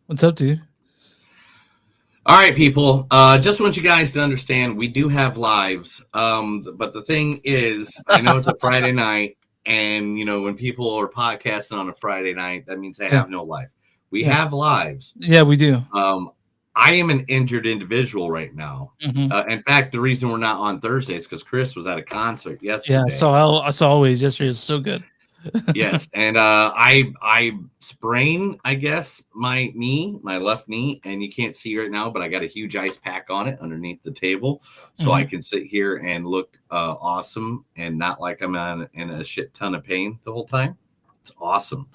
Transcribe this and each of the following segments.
What's up, dude? All right, people. Just want you guys to understand we do have lives. But the thing is, I know it's a Friday night, and when people are podcasting on a Friday night, that means they have no life. We have lives. Yeah, we do. I am an injured individual right now. Mm-hmm. In fact, the reason we're not on Thursdays is because Chris was at a concert yesterday. Yeah, I saw Always yesterday. It was so good. Yes, and I sprained, I guess, my left knee, and you can't see right now, but I got a huge ice pack on it underneath the table, so I can sit here and look awesome and not like I'm in a shit ton of pain the whole time. It's awesome.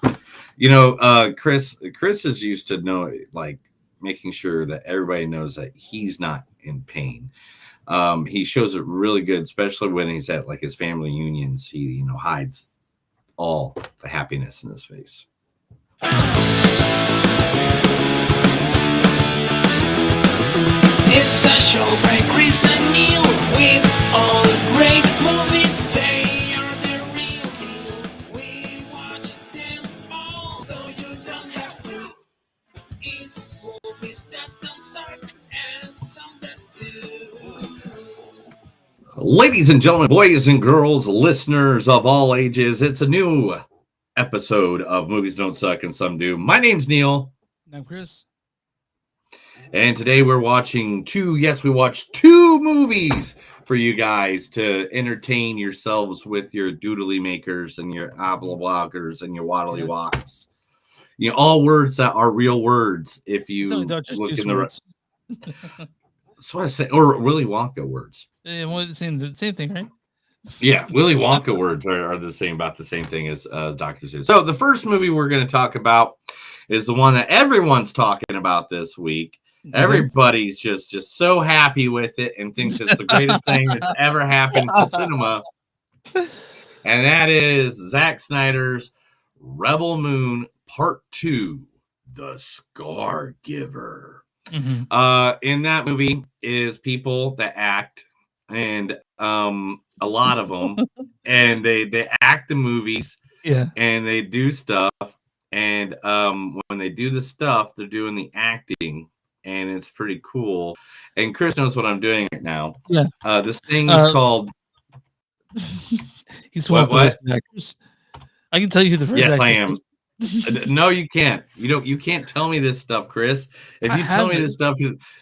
Chris is used to know, like, making sure that everybody knows that he's not in pain. He shows it really good, especially when he's at like his family unions. He hides all the happiness in his face. It's a show by Chris and Neil with all great movies. They are the real deal. We watch them all, so you don't have to. It's movies that don't suck and some that do. Ladies and gentlemen, boys and girls, listeners of all ages, it's a new episode of Movies Don't Suck and Some Do. My name's Neil. And I'm Chris. And today we're watching we watched two movies for you guys to entertain yourselves with your doodly makers and your bloggers and your waddly walks. All words that are real words if you look in the... That's what I say, or Willy Wonka words. Yeah, well, the same thing, right? Yeah, Willy Wonka words are about the same thing as Dr. Seuss. So the first movie we're going to talk about is the one that everyone's talking about this week. Mm-hmm. Everybody's just so happy with it and thinks it's the greatest thing that's ever happened to cinema. And that is Zack Snyder's Rebel Moon Part 2, The Scargiver. Mm-hmm. In that movie is people that act, and a lot of them, and they act the movies, and they do stuff, and when they do the stuff, they're doing the acting, and it's pretty cool. And Chris knows what I'm doing right now. Yeah. This thing is called. He's one of the actors. I can tell you who the first. Yes, actor I am. is. No, you can't. You can't tell me this stuff, Chris. If you tell me this stuff,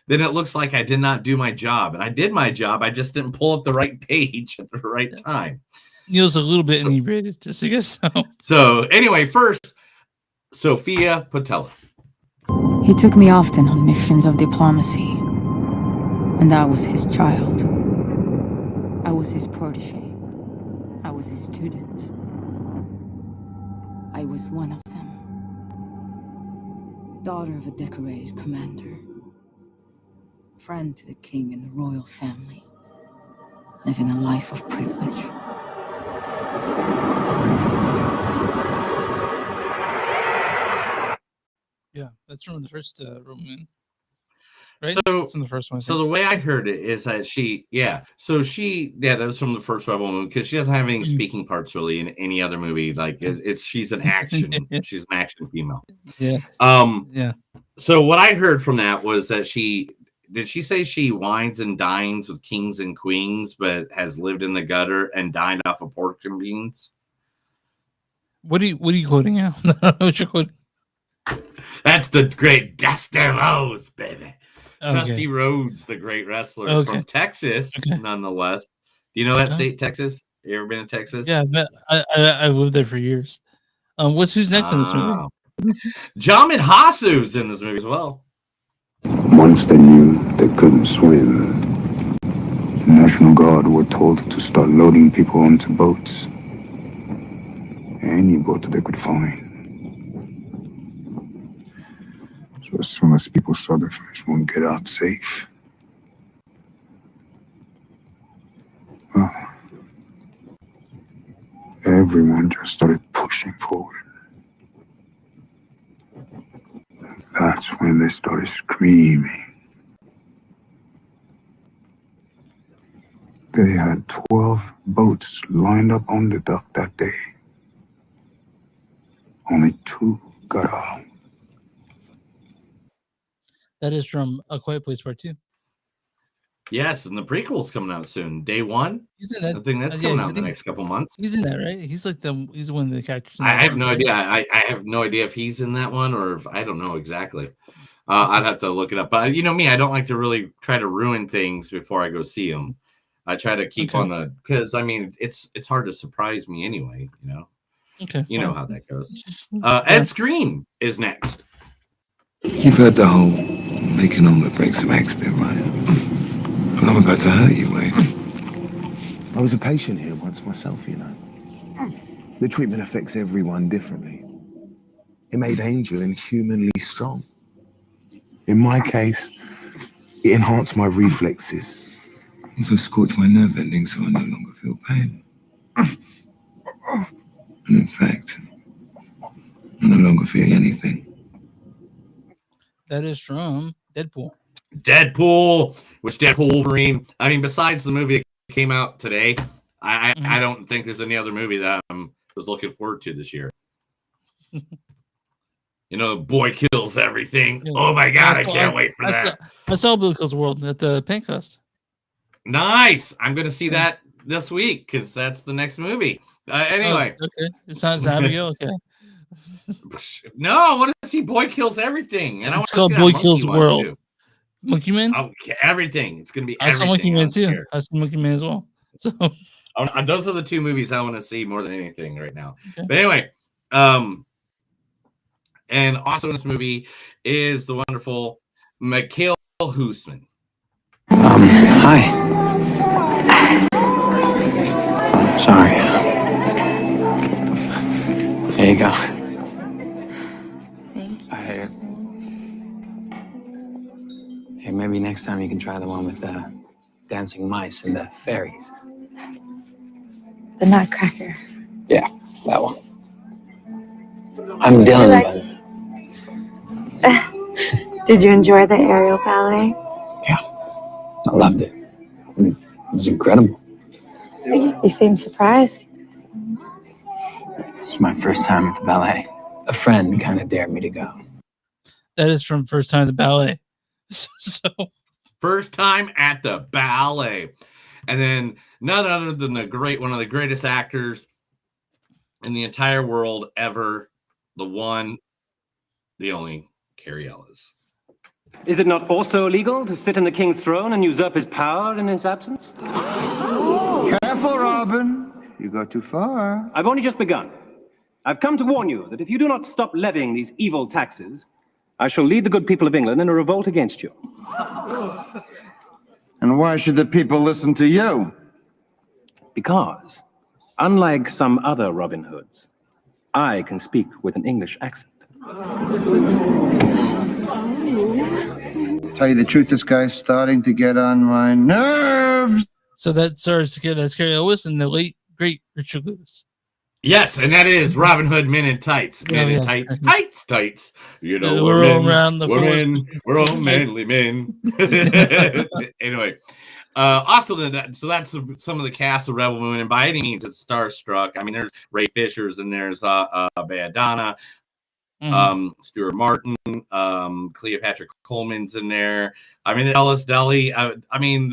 then it looks like I did not do my job. And I did my job. I just didn't pull up the right page at the right time. Neil's a little bit inebriated, just so you guys know. So anyway, first, Sophia Patella. He took me often on missions of diplomacy. And I was his child. I was his protege. I was his student. I was one of them. Daughter of a decorated commander. Friend to the king and the royal family. Living a life of privilege. Yeah, that's from the first Roman. Right? So that's from the first one. So the way I heard it is that that was from the first Rebel Moon, because she doesn't have any speaking parts really in any other movie. Like she's an action, she's an action female. Yeah. Yeah. So what I heard from that was that did she say she wines and dines with kings and queens, but has lived in the gutter and dined off of pork and beans? What are you quoting now? What you're quoting? That's the great Dusty Rhodes, baby. Okay. Dusty Rhodes, the great wrestler from Texas, nonetheless. Do you know that state, Texas? You ever been to Texas? Yeah, I've lived there for years. Who's next in this movie? Jamin Hasu's in this movie as well. Once they knew they couldn't swim, the National Guard were told to start loading people onto boats. Any boat that they could find. So as soon as people saw the first one get out safe, well, everyone just started pushing forward. That's when they started screaming. They had 12 boats lined up on the dock that day. Only 2 Goodall. That is from A Quiet Place Part 2. Yes, and the prequel's coming out soon. Day one. He's in that. I think that's coming out in the next couple months. He's in that, right? He's like he's one of the characters. I have no idea. I have no idea if he's in that one or if I don't know exactly. I'd have to look it up. But you know me, I don't like to really try to ruin things before I go see them. I try to keep on because I mean it's hard to surprise me anyway. You know. Okay. You know how that goes. Ed Skrein is next. You've heard the whole making omelette breaks some eggs bit, right? But I'm about to hurt you, Wade. I was a patient here once myself, you know. The treatment affects everyone differently. It made Angel inhumanly strong. In my case, it enhanced my reflexes. Also scorched my nerve endings so I no longer feel pain. And in fact, I no longer feel anything. That is from Deadpool. Which Deadpool Wolverine. I mean, besides the movie that came out today, I don't think there's any other movie that I was looking forward to this year. You know, boy kills everything. Yeah. Oh my god, I can't wait for that. I saw Blue Kills World at the Pancast. Nice. I'm going to see that this week because that's the next movie. Anyway. Okay. It's not Zabio. Okay. No, I want to see Boy Kills Everything. And it's called Boy Kills World. Monkey Man? Okay, everything. It's going to be everything. I saw Monkey Man too. I saw Monkey Man as well. So those are the two movies I want to see more than anything right now. Okay. But anyway, and also in this movie is the wonderful Mikhail Husman. Hi. Sorry. There you go. Thanks. Hey, maybe next time you can try the one with the dancing mice and the fairies. The Nutcracker. Yeah, that one. I'm Dylan. Did you enjoy the aerial ballet? Yeah, I loved it. It was incredible. You seem surprised. It's my first time at the ballet. A friend kind of dared me to go. That is from First Time at the Ballet. So First Time at the Ballet. And then none other than one of the greatest actors in the entire world ever, the one, the only, Cary Elwes. Is it not also illegal to sit on the king's throne and usurp his power in his absence? Careful, Robin. You go too far. I've only just begun. I've come to warn you that if you do not stop levying these evil taxes, I shall lead the good people of England in a revolt against you. And why should the people listen to you? Because, unlike some other Robin Hoods, I can speak with an English accent. Tell you the truth, this guy's starting to get on my nerves. So that's Cary Elwes and the late great Richard Lewis. Yes, and that is Robin Hood Men in Tights. Men in Tights, tights. You know, we're men, around the we're all manly men. Anyway, also that's some of the cast of Rebel Moon, and by any means, it's starstruck. I mean, there's Ray Fisher's and there's Belladonna, Stuart Martin, Cleopatra Coleman's in there. I mean, Ellis Deli. I mean,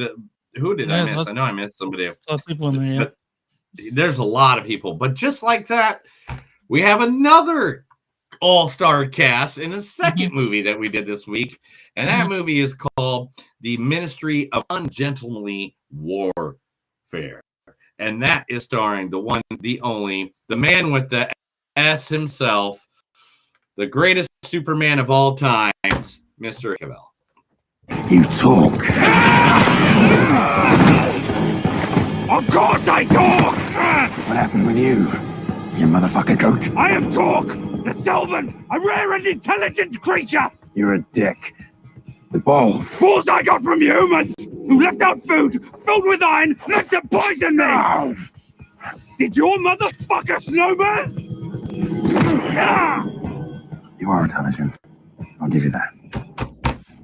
who did I miss? I know I missed somebody. People in there, yeah. There's a lot of people, but just like that, we have another all-star cast in the second movie that we did this week, and that movie is called The Ministry of Ungentlemanly Warfare, and that is starring the one, the only, the man with the S himself, the greatest Superman of all times, Mr. Cavill. You talk. Of course I talk! What happened with you, you motherfucking goat? I am Talk, the Sylvan, a rare and intelligent creature! You're a dick. With balls. Balls I got from humans, who left out food filled with iron, meant to poison me! No. Did your motherfucker snowman? You are intelligent. I'll give you that.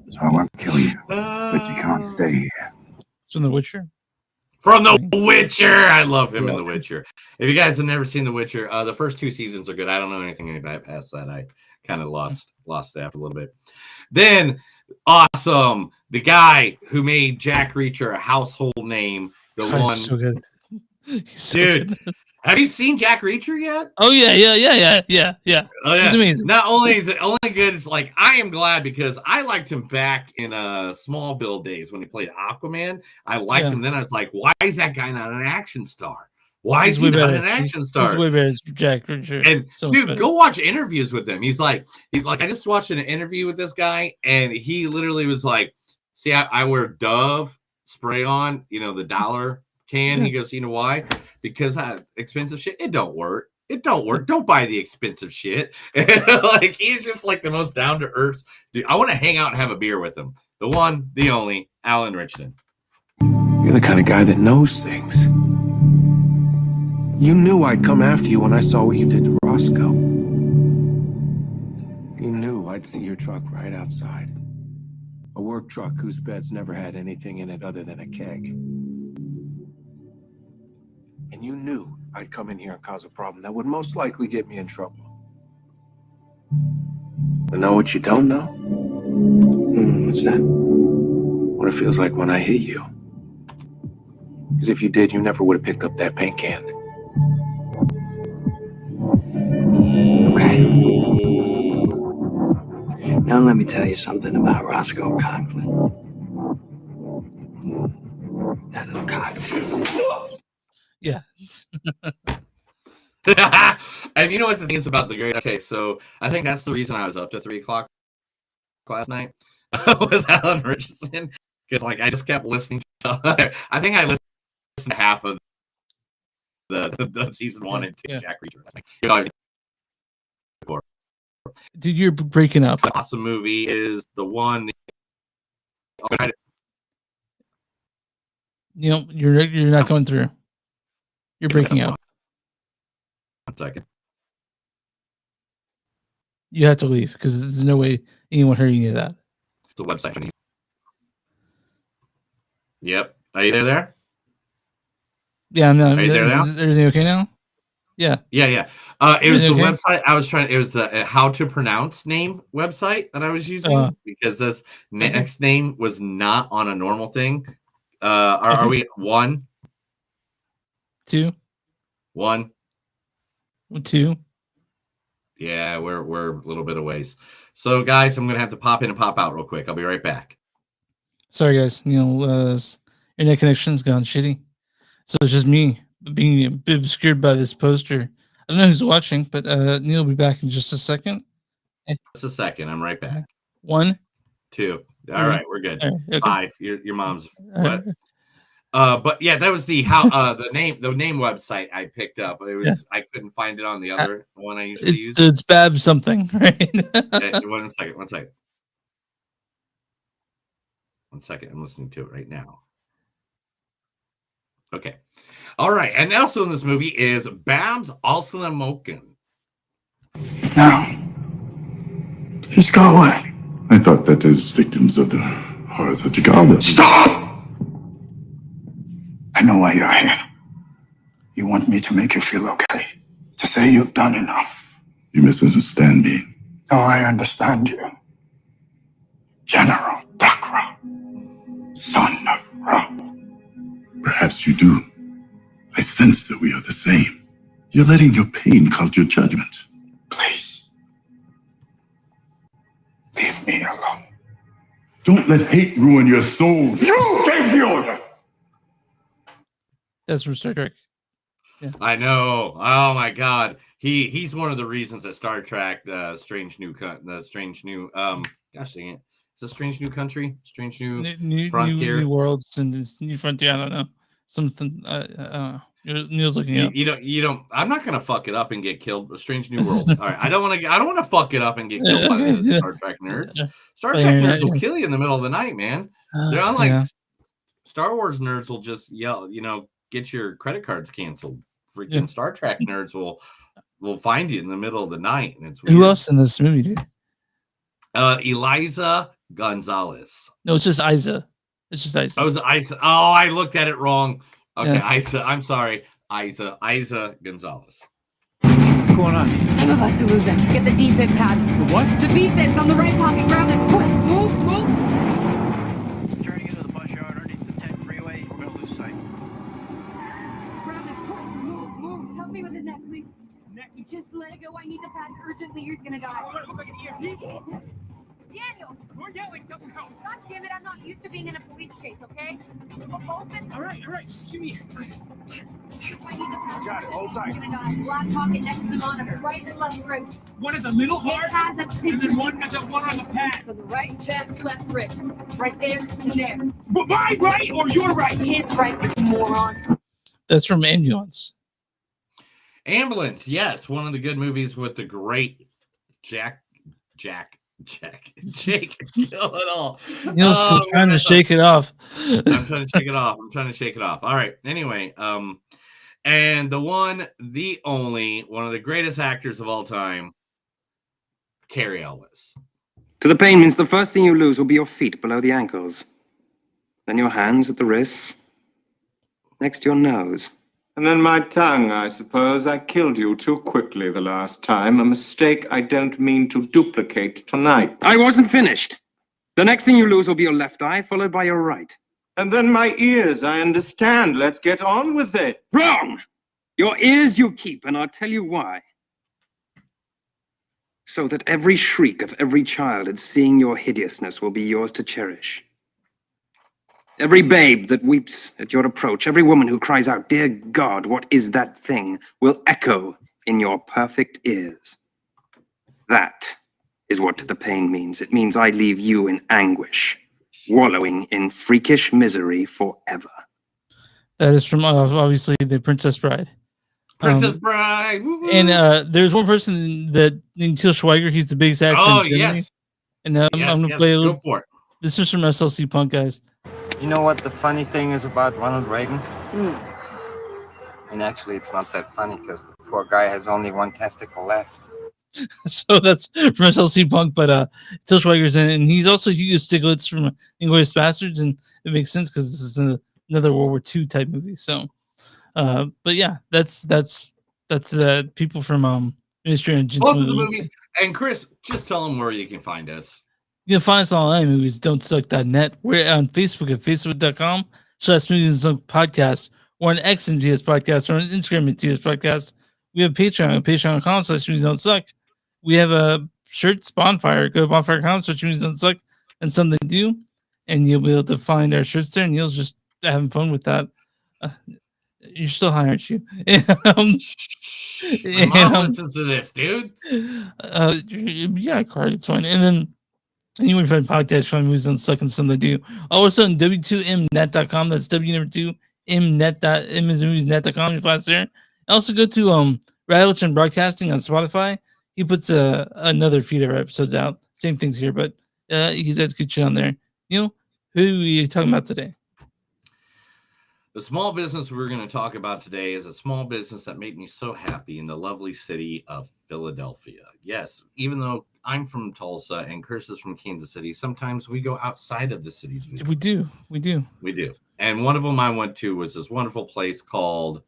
So I won't kill you, but you can't stay here. It's from The Witcher. From The Witcher. I love him in The Witcher. If you guys have never seen The Witcher, the first 2 seasons are good. I don't know anything about it past that. I kind of lost that after a little bit. Then awesome, the guy who made Jack Reacher a household name, the God, one he's so good. He's so dude. good. Have you seen Jack Reacher yet? Oh yeah. Oh, yeah. He's amazing. Not only is it only good, it's like I am glad because I liked him back in Smallville days when he played Aquaman. I liked him then. I was like, why is that guy not an action star? Why is he not an action star? He's way better as Jack Reacher. And So dude, better. go watch interviews with him. He's like I just watched an interview with this guy, and he literally was like, "See, I wear Dove spray on, the dollar can." He goes, "You know why? Because expensive shit. It don't work. It don't work. Don't buy the expensive shit." Like he's just like the most down to earth dude. I want to hang out and have a beer with him. The one, the only, Alan Richardson. You're the kind of guy that knows things. You knew I'd come after you when I saw what you did to Roscoe. You knew I'd see your truck right outside. A work truck whose bed's never had anything in it other than a keg. And you knew I'd come in here and cause a problem that would most likely get me in trouble. But know what you don't know? What's that? What it feels like when I hit you. Because if you did, you never would have picked up that paint can. Okay. Now let me tell you something about Roscoe Conklin. That little cock tease. Yeah. And you know what the thing is about the great? Okay, so I think that's the reason I was up to 3:00 last night was Alan Richardson, because I just kept listening to. I think I listened to half of the season 1 and 2 Jack Reacher. Dude, you're breaking up. The awesome movie is the one. You're not going through. You're breaking up. 1 second. You have to leave because there's no way anyone heard any of that. It's a website. Yep. Are you there? Yeah, no. Are you there now? Is everything okay now? Yeah. It was the website I was trying. It was the how to pronounce name website that I was using because this next name was not on a normal thing. Are we 1, 2, 1, 2? Yeah, we're a little bit of ways. So, guys, I'm gonna have to pop in and pop out real quick. I'll be right back. Sorry, guys. Internet connection's gone shitty, so it's just me being a bit obscured by this poster. I don't know who's watching, but Neil will be back in just a second. Just a second. I'm right back. 1, 2. All right, we're good. All right, okay. 5. Your mom's what? But yeah, that was the the name website I picked up. It was I couldn't find it on the other one I usually use. It's Bab something, right? One second. I'm listening to it right now. Okay. All right. And also in this movie is Babs Alsalamokin. No. Please go away. I thought that as victims of the horrors of Jakarta. Stop! I know why you're here. You want me to make you feel okay. To say you've done enough. You misunderstand me. No, I understand you. General Dakra. Son of Ra. Perhaps you do. I sense that we are the same. You're letting your pain cloud your judgment. Please. Leave me alone. Don't let hate ruin your soul. You gave the order! That's from Star Trek. Yeah. I know. Oh my God. He's one of the reasons that Star Trek, gosh dang it. It's a strange new country, strange new frontier, new worlds, and new frontier. I don't know something. Neil's looking up. You don't. I'm not gonna fuck it up and get killed. Strange new worlds. All right. I don't want to fuck it up and get killed by the Star Trek nerds. Star Trek nerds will kill you in the middle of the night, man. They're unlike Star Wars nerds will just yell. Get your credit cards canceled. Freaking Star Trek nerds will find you in the middle of the night, and it's weird. Who else in this movie, dude? Eliza Gonzalez. No, it's just Isa. It's just Isa. Oh, it was Isa. Oh, I looked at it wrong. Okay, Isa. I'm sorry. Isa Gonzalez. going on? I'm about to lose him. Get the defib pads. The what? The defibs on the right pocket. Grab them quick. Move. Turning into the bus yard underneath the 10 freeway. We're gonna lose sight. Grab them quick. Move. Help me with his neck, please. Just let it go. I need the pads urgently. He's gonna die. I'm gonna look like an EMT. Jesus. Daniel. More yelling doesn't help. God damn it. I'm not used to being in a police chase, okay? Open. All right. Just give me. I need the pads. Got it. Hold tight. He's gonna die. Black pocket next to the monitor. Right and left wrist. One is a little It hard, has a and picture. then one has a one on the pad. So the right chest, left wrist. Right there and there. My right or your right? His right, you moron. That's from Ambulance. Ambulance, yes, one of the good movies with the great Jake Gyllenhaal. Neil's still trying to shake it off. I'm trying to shake it off. All right. Anyway, and the one, the only, one of the greatest actors of all time, Cary Elwes. To the pain means the first thing you lose will be your feet below the ankles. Then your hands at the wrists. Next your nose. And then my tongue, I suppose. I killed you too quickly the last time. A mistake I don't mean to duplicate tonight. I wasn't finished. The next thing you lose will be your left eye, followed by your right. And then my ears, I understand. Let's get on with it. Wrong! Your ears you keep, and I'll tell you why. So that every shriek of every child at seeing your hideousness will be yours to cherish. Every babe that weeps at your approach, every woman who cries out, "Dear God, what is that thing?" will echo in your perfect ears. That is what the pain means. It means I leave you in anguish, wallowing in freakish misery forever. That is from obviously The Princess Bride. Bride. Woo-hoo. And there's one person that named Til Schweiger. He's the biggest actor. Oh, in Germany. yes. And I'm going to play a little. Go for it. This is from SLC Punk, guys. You know what the funny thing is about Ronald Reagan? And actually, it's not that funny because the poor guy has only one testicle left. So that's from SLC Punk, but Til Schweiger's in it, and he's also Hugo Stiglitz from Inglourious Bastards, and it makes sense because this is another World War II type movie. So, but yeah, that's people from Ministry of Both of the Gentlemanly. movies. And Chris, just tell them where you can find us. You can find us online at movies don'tsuck.net. We're on Facebook at facebook.com/movies-don't-suck-podcast. We're on X and TS Podcast. We're on Instagram at TS Podcast. We have Patreon at patreon.com/movies-don't-suck. We have a shirts bonfire. Go to bonfire.com/movies-don't-suck and something to do. And you'll be able to find our shirts there. And Neil's just having fun with that. You're still high, aren't you? My mom listens to this, dude. Yeah, Cardi, it's fine. And then anyway, find podcasts from Movies Don't Suck and something to do. Also on w2mnet.com. That's w2mnet.m is moviesnet.com. You find us there. And also go to Rattleton Broadcasting on Spotify. He puts another feed of our episodes out. Same things here, but he's got good shit on there. You know, who are you talking about today? The small business we're going to talk about today is a small business that made me so happy in the lovely city of Philadelphia. Yes, even though I'm from Tulsa and Chris is from Kansas City, sometimes we go outside of the cities. We do. And one of them I went to was this wonderful place called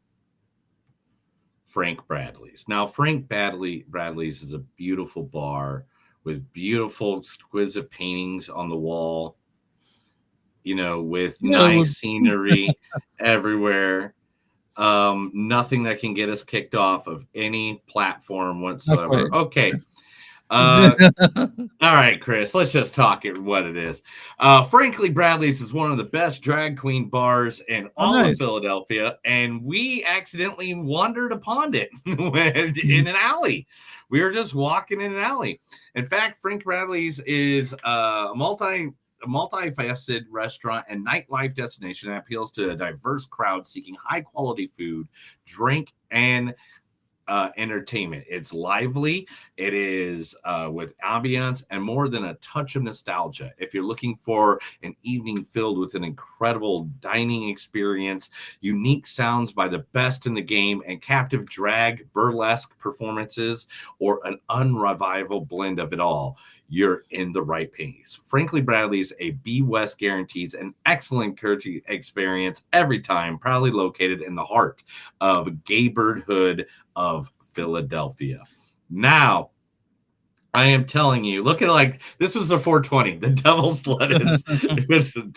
Frank Bradley's. Now, Frank Bradley's is a beautiful bar with beautiful, exquisite paintings on the wall. You know, with nice scenery everywhere. Nothing that can get us kicked off of any platform whatsoever. Okay. All right, Chris, let's just talk it what it is. Frankly, Bradley's is one of the best drag queen bars in all of Philadelphia, and we accidentally wandered upon it in an alley. We were just walking in an alley. In fact, Frank Bradley's is a multifaceted restaurant and nightlife destination that appeals to a diverse crowd seeking high-quality food, drink, and entertainment. It's lively. It is with ambience and more than a touch of nostalgia. If you're looking for an evening filled with an incredible dining experience, unique sounds by the best in the game, and captive drag, burlesque performances, or an unrivaled blend of it all, you're in the right place. Frankly, Bradley's a B West guarantees an excellent courtesy experience every time, proudly located in the heart of Gaybird Hood of Philadelphia. Now, I am telling you, look at like this was the 420. The devil's lettuce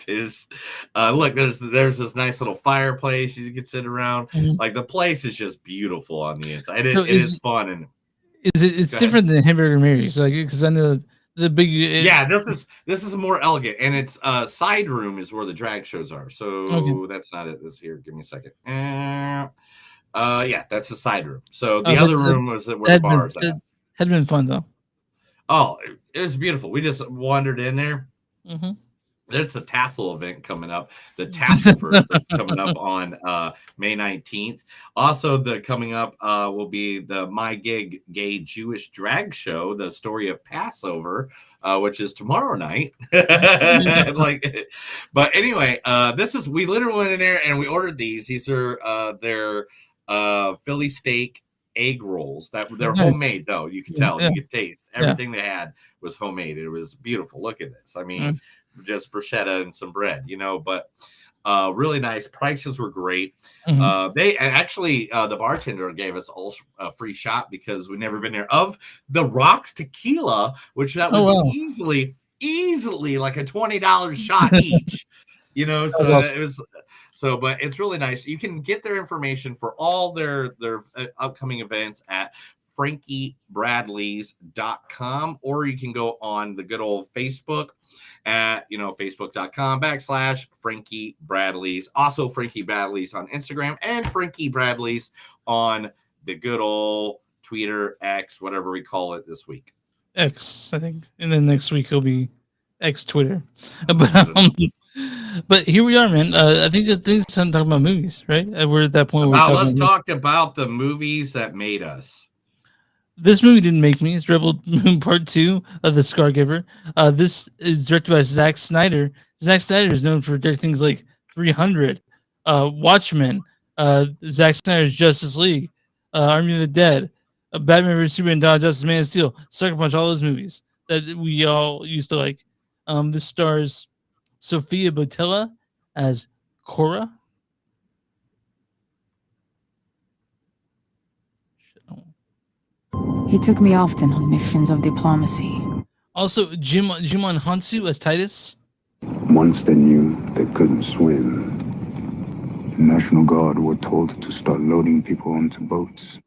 is look, there's this nice little fireplace you can sit around. Like the place is just beautiful on the inside. It is fun and it's different than Hamburger Mary's, like because I know the big this is more elegant, and it's side room is where the drag shows are. So that's not it. This here. Give me a second. Yeah, that's the side room. So the other room was where the bar is at. Had been fun though. Oh, it was beautiful. We just wandered in there. There's the Tassel event coming up. The Tassel that's coming up on May 19th. Also, coming up will be the My Gig Gay Jewish Drag Show, the story of Passover, which is tomorrow night. But anyway, we literally went in there and we ordered these. These are their Philly steak egg rolls that they're homemade though. You can tell, you could taste everything they had was homemade. It was beautiful. Look at this. I mean, just bruschetta and some bread, but really nice. Prices were great. They actually, the bartender gave us all a free shot because we've never been there of the Rocks tequila, which that was easily like a $20 shot each, so awesome. It was. So, but it's really nice. You can get their information for all their upcoming events at frankiebradleys.com, or you can go on the good old Facebook at, facebook.com/Frankie Bradleys. Also, Frankie Bradleys on Instagram and Frankie Bradleys on the good old Twitter, X, whatever we call it this week. X, I think. And then next week it'll be X Twitter. But here we are, man. I think the thing's time to talk about movies, right? We're at that point. Let's talk about the movies that made us. This movie didn't make me. It's Rebel Moon Part 2 of the Scargiver. This is directed by Zack Snyder. Zack Snyder is known for directing things like 300, Watchmen, Zack Snyder's Justice League, Army of the Dead, Batman vs Superman, Dawn of Justice, Man of Steel, Sucker Punch, all those movies that we all used to like. This stars Sophia Boutella as Cora. He took me often on missions of diplomacy. Also, Jimon Hansu as Titus. Once they knew they couldn't swim, the National Guard were told to start loading people onto boats.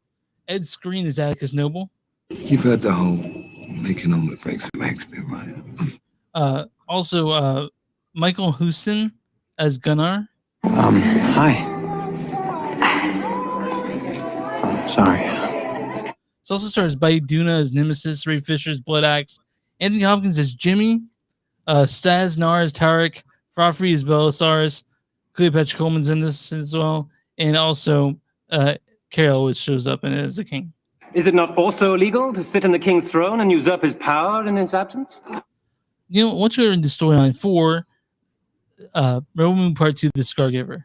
Ed Skrein as Atticus Noble. You've heard the whole making omelet breaks some eggs bit, right? Also, Michael Houston as Gunnar. Hi. Sorry. It also stars Baiduna as Nemesis, Ray Fisher as Blood Axe, Anthony Hopkins as Jimmy, Staz Nar as Tarek, Froffrey as Belisarius, Cleopatra Coleman's in this as well, and also Carol, which shows up in it as the king. Is it not also illegal to sit on the king's throne and usurp his power in his absence? Once we're in the storyline for Rebel Moon Part 2, The Scargiver.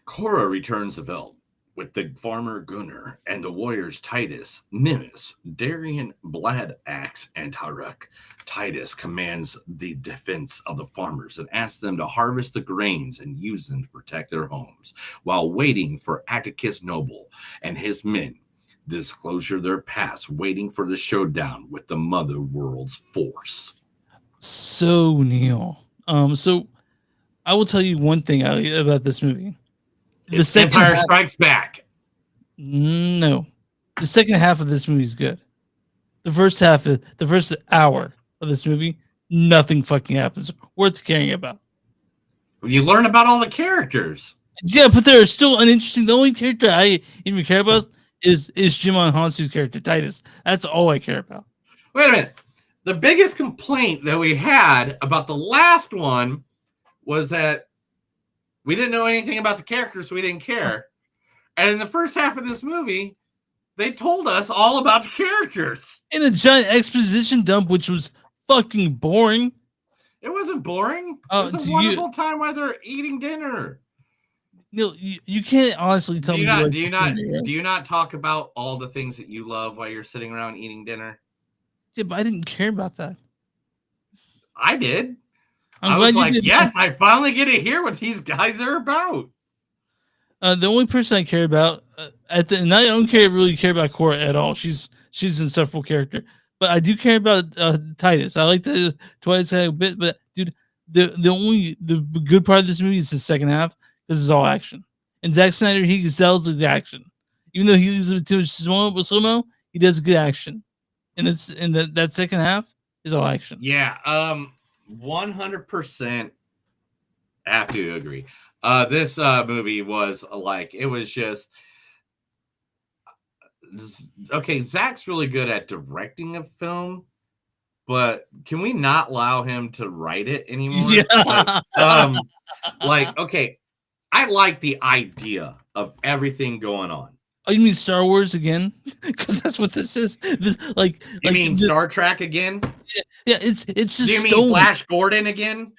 Cora returns the Veld with the farmer Gunnar and the warriors Titus, Nimis, Darian, Blood Axe, and Tarek. Titus commands the defense of the farmers and asks them to harvest the grains and use them to protect their homes while waiting for Atticus Noble and his men disclosure their past, waiting for the showdown with the Mother World's force. So, Neil. So I will tell you one thing about this movie. The second Empire Strikes Back. No. The second half of this movie is good. The first hour of this movie, nothing fucking happens worth caring about. You learn about all the characters. Yeah, but they're still uninteresting. The only character I even care about is Jimon Hansu's character, Titus. That's all I care about. Wait a minute. The biggest complaint that we had about the last one was that we didn't know anything about the characters, so we didn't care. And in the first half of this movie, they told us all about the characters. In a giant exposition dump, which was fucking boring. It wasn't boring. It was a wonderful time while they're eating dinner. Neil, you can't honestly tell me. Do you not talk about all the things that you love while you're sitting around eating dinner? Yeah, but I didn't care about that. I did. I was like, yes, I finally get to hear what these guys are about. The only person I care about and I don't really care about Cora at all. She's an insufferable character, but I do care about Titus. I like the Titus a bit, but dude, the good part of this movie is the second half because it's all action. And Zack Snyder, he excels at the action, even though he uses too much slow-mo, he does good action, and it's in that second half is all action. Yeah, 100% have to agree. This movie was like, it was just okay. Zach's really good at directing a film, but can we not allow him to write it anymore? Yeah. Like, okay, I like the idea of everything going on. Oh, you mean Star Wars again? Because that's what this is. You mean Star Trek again? Yeah, it's just. Do you mean Flash Gordon again?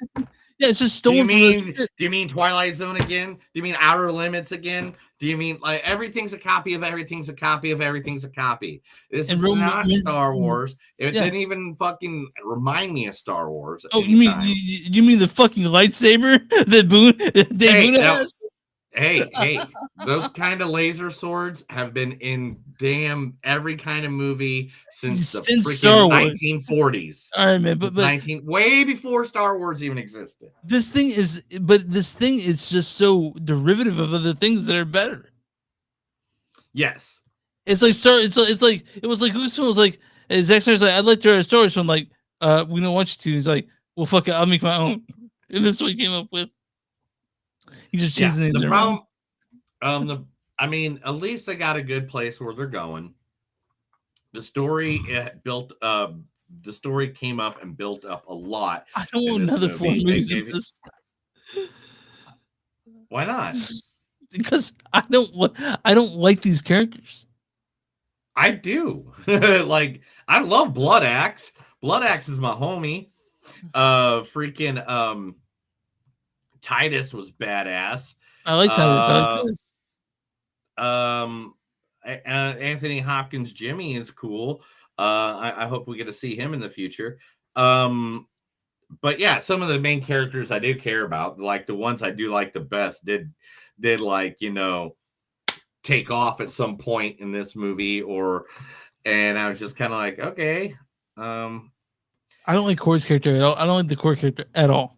Yeah, it's just stolen. Do you mean Twilight Zone again? Do you mean Outer Limits again? Do you mean like everything's a copy of everything's a copy of everything's a copy? This is not Star Wars. It didn't even fucking remind me of Star Wars. Oh, you mean the fucking lightsaber that Boone has? Hey, those kind of laser swords have been in damn every kind of movie since the freaking 1940s. All right, man, but way before Star Wars even existed. This thing is just so derivative of other things that are better. Yes, it's like it was like Lucasfilm was like Zack Snyder's like, I'd like to write a story from like we don't want you to. He's like, well, fuck it, I'll make my own, and this is what he came up with. You just choosing the problem. I mean, at least they got a good place where they're going. The story the story came up and built up a lot. I don't want another 4 movies of this. Why not? Because I don't like these characters. I do. Like, I love Blood Axe. Blood Axe is my homie. Freaking Titus was badass. I like Titus. Anthony Hopkins Jimmy is cool. I hope we get to see him in the future. But yeah, some of the main characters I do care about, like the ones I do like the best, did like, you know, take off at some point in this movie, and I was just kind of like, okay. I don't like Cora's character at all. I don't like the Cora character at all.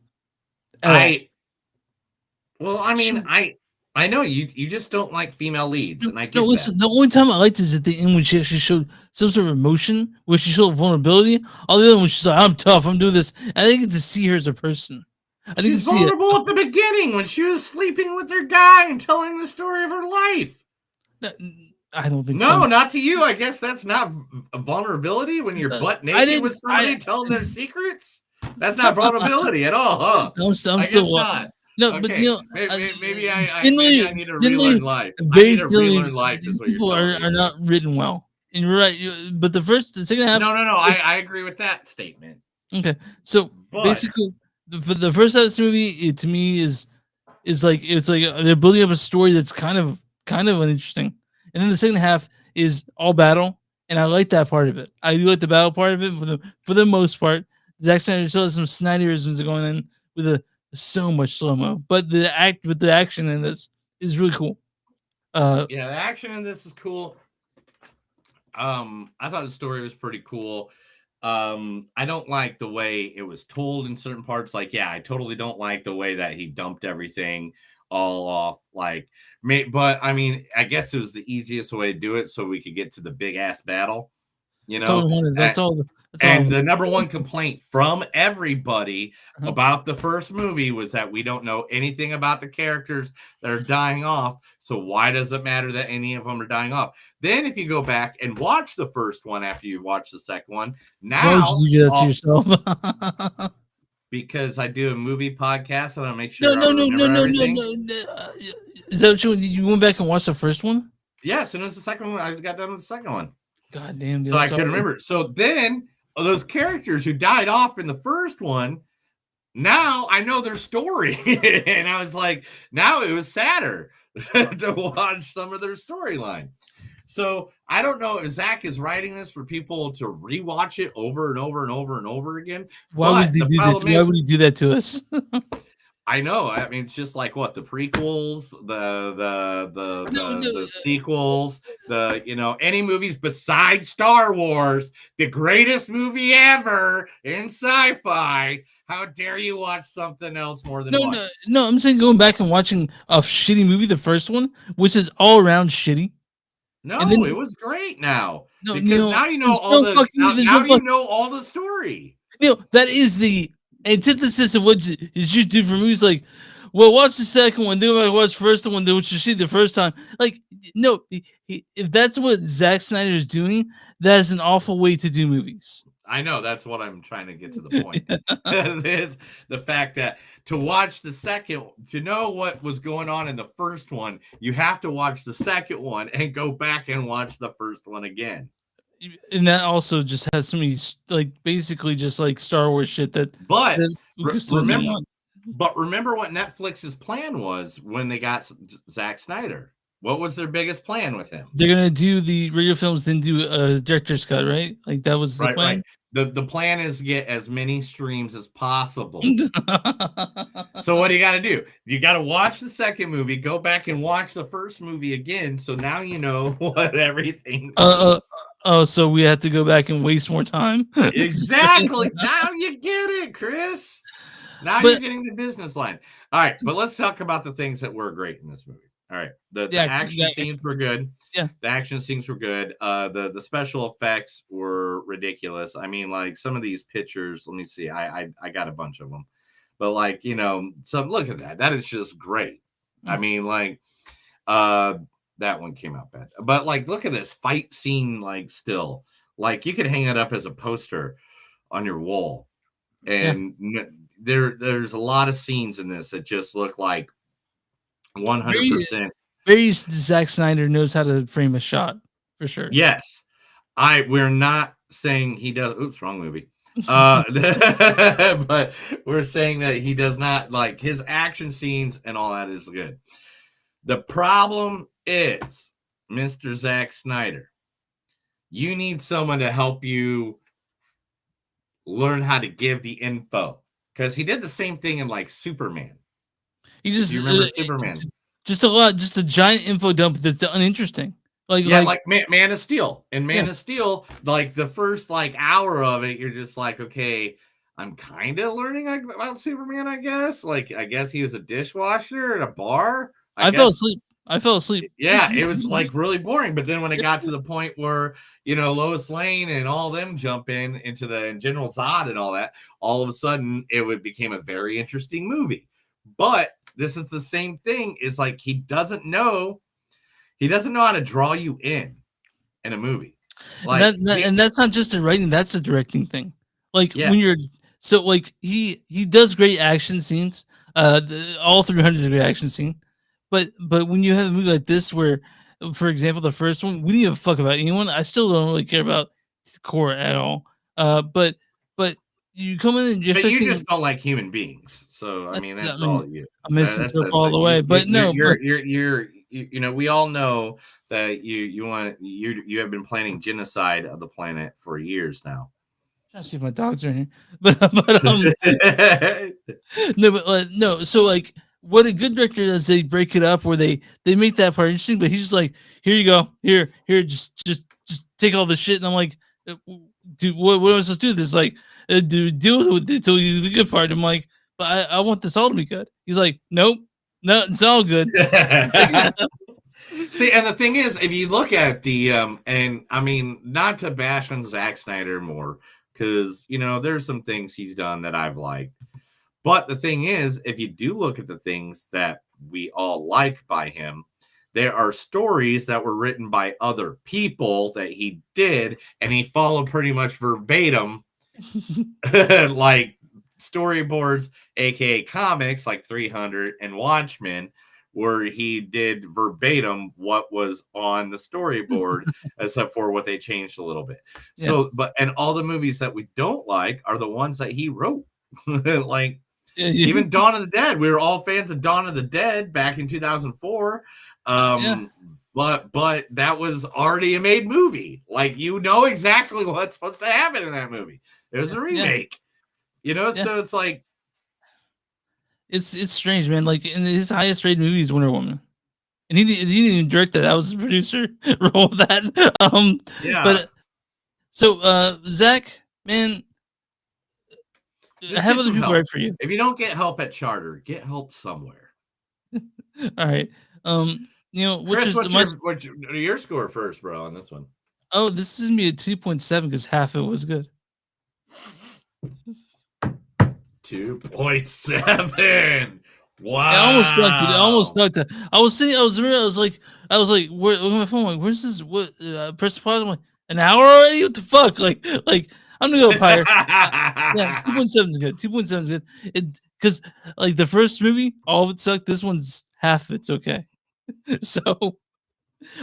Well, I mean, I know you just don't like female leads, and I get listen, the only time I liked is at the end when she actually showed some sort of emotion, where she showed vulnerability. All the other ones, she's like, I'm tough, I'm doing this. And I didn't get to see her as a person. I didn't see vulnerable at the beginning when she was sleeping with her guy and telling the story of her life. I don't think so. No, not to you. I guess that's not a vulnerability when you're butt naked with somebody telling their secrets. That's not vulnerability at all, huh? I'm still not. No, okay. but you know, maybe I need to relearn life. I need to relearn life. Is what people are not written well, and you're right. But the second half. No. I agree with that statement. Okay, so basically, the first half of this movie, to me, is like they're building up a story that's kind of uninteresting, and then the second half is all battle, and I like that part of it. I do like the battle part of it for the most part. Zack Snyder still has some Snyderisms going on with so much slow-mo, but the action in this is really cool. Yeah, the action in this is cool. I thought the story was pretty cool. I don't like the way it was told in certain parts. Like, yeah, I totally don't like the way that he dumped everything all off. Like, but I mean, I guess it was the easiest way to do it so we could get to the big ass battle. You know, that's all. And the number one complaint from everybody about the first movie was that we don't know anything about the characters that are dying off. So why does it matter that any of them are dying off? Then if you go back and watch the first one after you watch the second one, now why would you do that to yourself? Because I do a movie podcast and I make sure. No. Is that what you went back and watched the first one? Yeah, as soon as the second one, I got done with the second one. God damn. Dude, so I couldn't remember. So then those characters who died off in the first one, now I know their story. And I was like, now it was sadder to watch some of their storyline. So I don't know if Zach is writing this for people to rewatch it over and over and over and over again. Why would he do that to us? I know. I mean, it's just like what the prequels, the sequels, any movies besides Star Wars, the greatest movie ever in sci-fi. How dare you watch something else more than once? No. I'm saying going back and watching a shitty movie, the first one, which is all around shitty. No, and then, it was great now. No, because now you know all the you know all the story. That is the antithesis of what you should do for movies. Like, well, watch the second one, then watch the first one, then what you see the first time. Like, no, if that's what Zack Snyder is doing, that is an awful way to do movies. I know, that's what I'm trying to get to the point. Is the fact that to watch the second, to know what was going on in the first one, you have to watch the second one and go back and watch the first one again. And that also just has so many, like, basically just like Star Wars shit that. But remember what Netflix's plan was when they got Zack Snyder. What was their biggest plan with him? They're gonna do the regular films, then do a director's cut, right? Like that was the plan. Right. The plan is to get as many streams as possible. So what do you got to do? You got to watch the second movie, go back and watch the first movie again. So now you know what everything. So we have to go back and waste more time. Exactly. Now you get it, Chris. Now you're getting the business line. All right, but let's talk about the things that were great in this movie. All right, the action scenes were good. Yeah, the action scenes were good. The special effects were ridiculous. I mean, like some of these pictures. Let me see. I got a bunch of them, but like some look at that. That is just great. I mean, like that one came out bad, but like look at this fight scene. Like still, like you could hang it up as a poster on your wall, and there's a lot of scenes in this that just look like 100%. Very Zack Snyder knows how to frame a shot for sure. Yes, we're not saying he does. Oops, wrong movie. But we're saying that he does not, like his action scenes and all that is good. The problem is, Mr. Zack Snyder, you need someone to help you learn how to give the info, because he did the same thing in like Superman. You just remember Superman? Just a giant info dump that's uninteresting. Like Man of Steel. And Man of Steel, like the first like hour of it, you're just like, okay, I'm kind of learning about Superman, I guess. Like, I guess he was a dishwasher at a bar. I fell asleep. Yeah, it was like really boring. But then when it got to the point where, Lois Lane and all them jump into the General Zod and all that, all of a sudden it became a very interesting movie. But this is the same thing. Is like he doesn't know how to draw you in a movie. Like, and that's not just the writing; that's a directing thing. Like when you're he does great action scenes. All 300 is a great action scene. But when you have a movie like this, where, for example, the first one, we didn't give a fuck about anyone. I still don't really care about core at all. But you come in and you just don't like human beings. So I mean, that's all you. I'm missing all the way. But you're we all know that you have been planning genocide of the planet for years now. I'm trying to see if my dogs are in here, no. So like, what a good director does, they break it up where they make that part interesting. But he's just like, here you go, here, just take all this shit, and I'm like, dude, what am I supposed to do? This like. Deal with it till you do the good part. I'm like, but I want this all to be good. He's like, nope, no, it's all good. See, and the thing is, if you look at the and I mean, not to bash on Zack Snyder more, because there's some things he's done that I've liked, but the thing is, if you do look at the things that we all like by him, there are stories that were written by other people that he did, and he followed pretty much verbatim. Like storyboards, aka comics, like 300 and Watchmen, where he did verbatim what was on the storyboard, except for what they changed a little bit. Yeah. So, and all the movies that we don't like are the ones that he wrote. Like even Dawn of the Dead. We were all fans of Dawn of the Dead back in 2004. But that was already a made movie. Like, exactly what's supposed to happen in that movie. It was a remake, so it's like, It's strange, man. Like in his highest rated movie is Wonder Woman, and he didn't even direct that. That was his producer role of that. Yeah. But so Zach, man, Just I have get other some people help. right for you. If you don't get help at Charter, get help somewhere. All right. Which Chris, is what's your score first, bro, on this one? Oh, this is gonna be a 2.7 because half of it was good. 2.7. Wow. I almost stuck to. I almost stuck to. I was sitting. I was like, where, look at my phone. Like, where's this? What? Press pause. I'm like, an hour already? What the fuck? Like, I'm gonna go up higher. Yeah, 2.7 is good. 2.7 is good. It because like the first movie, all of it sucked. This one's half of it's okay. So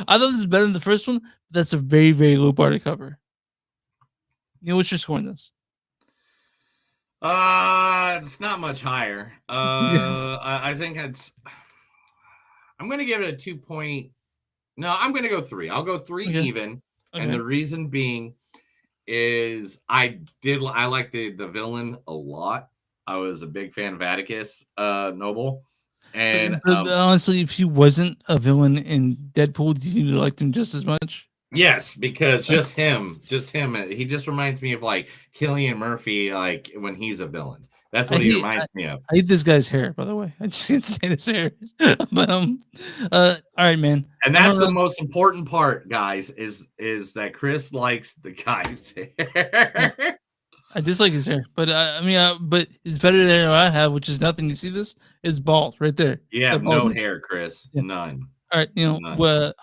I thought this is better than the first one. But that's a very, very low bar to cover. What's your score on this? It's not much higher. I think I'm gonna give it a 2 point. No, I'm gonna go 3. I'll go 3 even. Okay. And the reason being is I like the villain a lot. I was a big fan of Atticus Noble. And but honestly, if he wasn't a villain in Deadpool, do you like him just as much? Yes, because just him. He just reminds me of like Cillian Murphy, like when he's a villain. That's what he reminds me of. I hate this guy's hair, by the way. I just can't stand his hair. But all right, man. And that's the most important part, guys, is that Chris likes the guy's hair. I dislike his hair, but but it's better than what I have, which is nothing. You see this? It's bald right there. You have no hair, Chris. Yeah. None. All right, I'm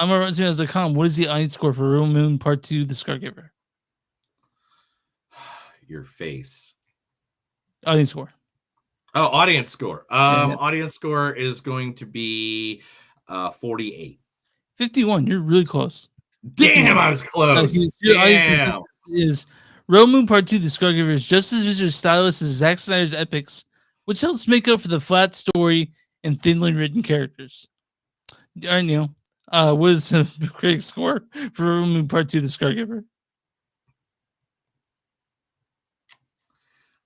gonna run to .com. What is the audience score for Real Moon Part 2, The Scargiver? Your face. Audience score. Oh, audience score. Audience score is going to be 48. 51. You're really close. Damn, 51. I was close. Your audience is Real Moon Part 2, The Scargiver is just as visually stylish as Zack Snyder's epics, which helps make up for the flat story and thinly written characters. All right, Neil. What is the critic score for Real Moon Part 2, The Scargiver?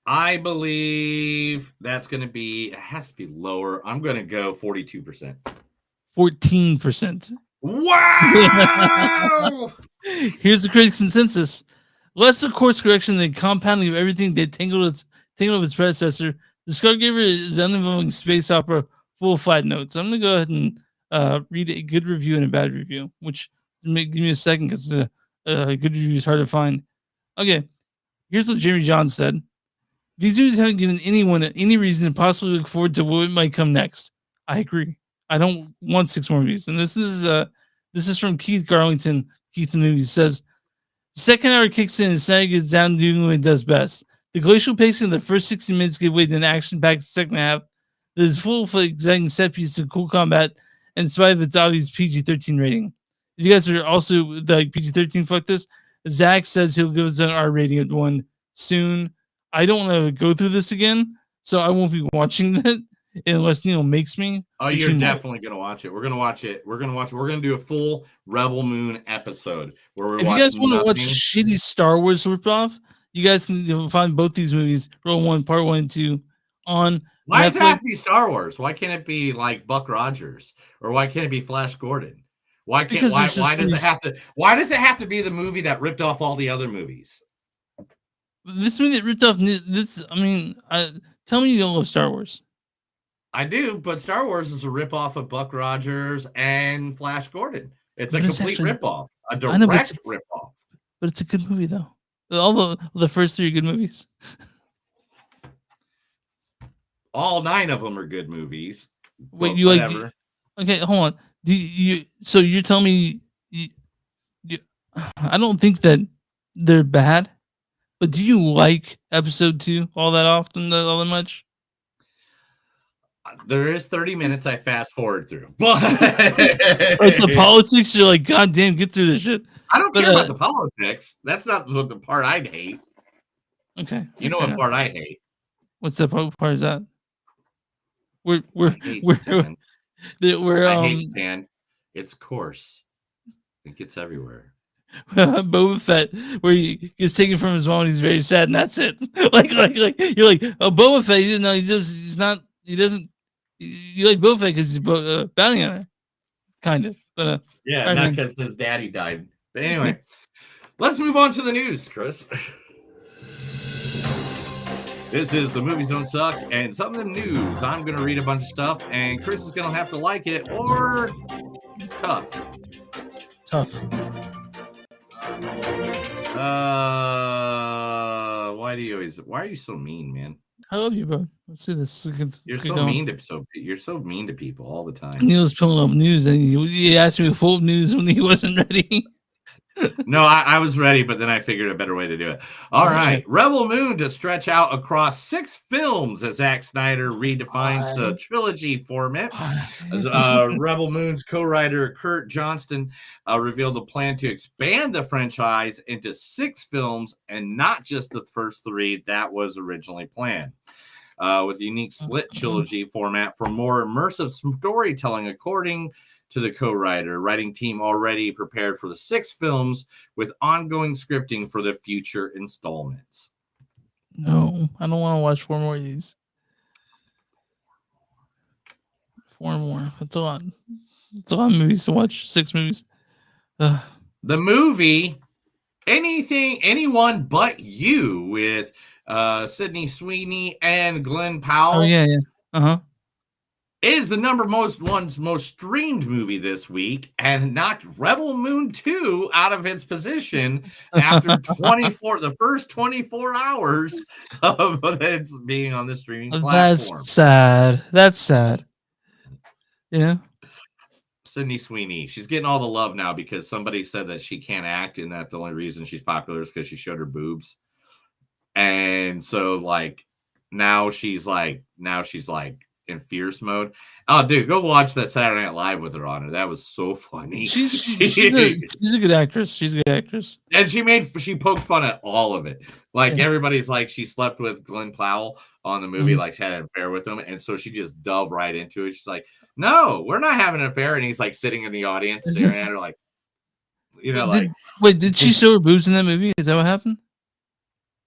I believe that's going to be, it has to be lower. I'm going to go 42%. 14%. Wow! Here's the critics' consensus. Less of course correction than compounding of everything that tangled of its predecessor. The Scargiver is an uninvolving space opera full of flat notes. I'm going to go ahead and read a good review and a bad review, which give me a second because a good review is hard to find. Okay, here's what Jimmy John said. These movies haven't given anyone any reason to possibly look forward to what might come next. I agree. I don't want 6 more movies. And this is from Keith Garlington. Keith the Movie says, second hour kicks in and Snyder gets down doing what it does best. The glacial pacing of the first 60 minutes give way to an action-packed second half that is full of exciting set pieces and cool combat, in spite of its obvious PG-13 rating. If you guys are also like PG-13, fuck this. Zach says he'll give us an R rating of 1 soon. I don't want to go through this again, so I won't be watching that unless Neil makes me. Oh, you're definitely gonna watch it. We're gonna watch it. We're gonna do a full Rebel Moon episode where if you guys want to watch shitty Star Wars ripoff, you guys can find both these movies, Rogue One, Part 1 and 2, on. Why does it have to be Star Wars? Why can't it be like Buck Rogers, or why can't it be Flash Gordon? Why does it have to be the movie that ripped off all the other movies? This movie that ripped off this. I mean, tell me you don't love Star Wars. I do, but Star Wars is a ripoff of Buck Rogers and Flash Gordon. It's a complete ripoff, a direct ripoff. But it's a good movie, though. All the first 3 are good movies. All 9 of them are good movies. Wait, you whatever. Okay, hold on. So you're telling me I don't think that they're bad, but do you like Episode 2 all that often, all that much? There is 30 minutes I fast forward through, but like the politics, you're like, God damn, get through this shit. I don't care about the politics. That's not the part I'd hate. Okay, you know what part I hate? What's that part? Is that we're I hate Stan. It's coarse. It gets everywhere. Boba Fett, where he gets taken from his mom, and he's very sad, and that's it. like you're like, oh, Boba Fett, he doesn't You like Boba Fett because he's bounty hunter, kind of. But Yeah, right, not man. because his daddy died. But anyway, let's move on to the news, Chris. This is the Movies Don't Suck and some of the news. I'm going to read a bunch of stuff, and Chris is going to have to like it or tough. Tough. Why are you so mean, man? I love you, bro. Let's see this. You're so mean to people all the time. Neil's pulling up news, and he asked me to pull up news when he wasn't ready. No, I was ready, but then I figured a better way to do it. All right. Rebel Moon to stretch out across 6 films as Zack Snyder redefines the trilogy format. As, Rebel Moon's co-writer Kurt Johnston revealed a plan to expand the franchise into 6 films and not just the first 3 that was originally planned. With a unique split trilogy format for more immersive storytelling, according to the co-writer. Writing team already prepared for the 6 films with ongoing scripting for the future installments. No, I don't want to watch 4 more of these. 4 more. That's a lot. It's a lot of movies to watch. 6 movies. The movie, Anyone But You, with Sydney Sweeney and Glenn Powell. Oh, yeah. Uh-huh. Is the most streamed movie this week and knocked Rebel Moon 2 out of its position after the first 24 hours of its being on the streaming platform. That's sad. Yeah. Sydney Sweeney, she's getting all the love now because somebody said that she can't act and that the only reason she's popular is because she showed her boobs. And so now she's in fierce mode. Oh, dude, go watch that Saturday Night Live with her on it. That was so funny. She's a good actress. She's a good actress. And she poked fun at all of it. Everybody's like, she slept with Glenn Powell on the movie, like she had an affair with him. And so she just dove right into it. She's like, no, we're not having an affair. And he's like sitting in the audience staring at her like, did she show her boobs in that movie? Is that what happened?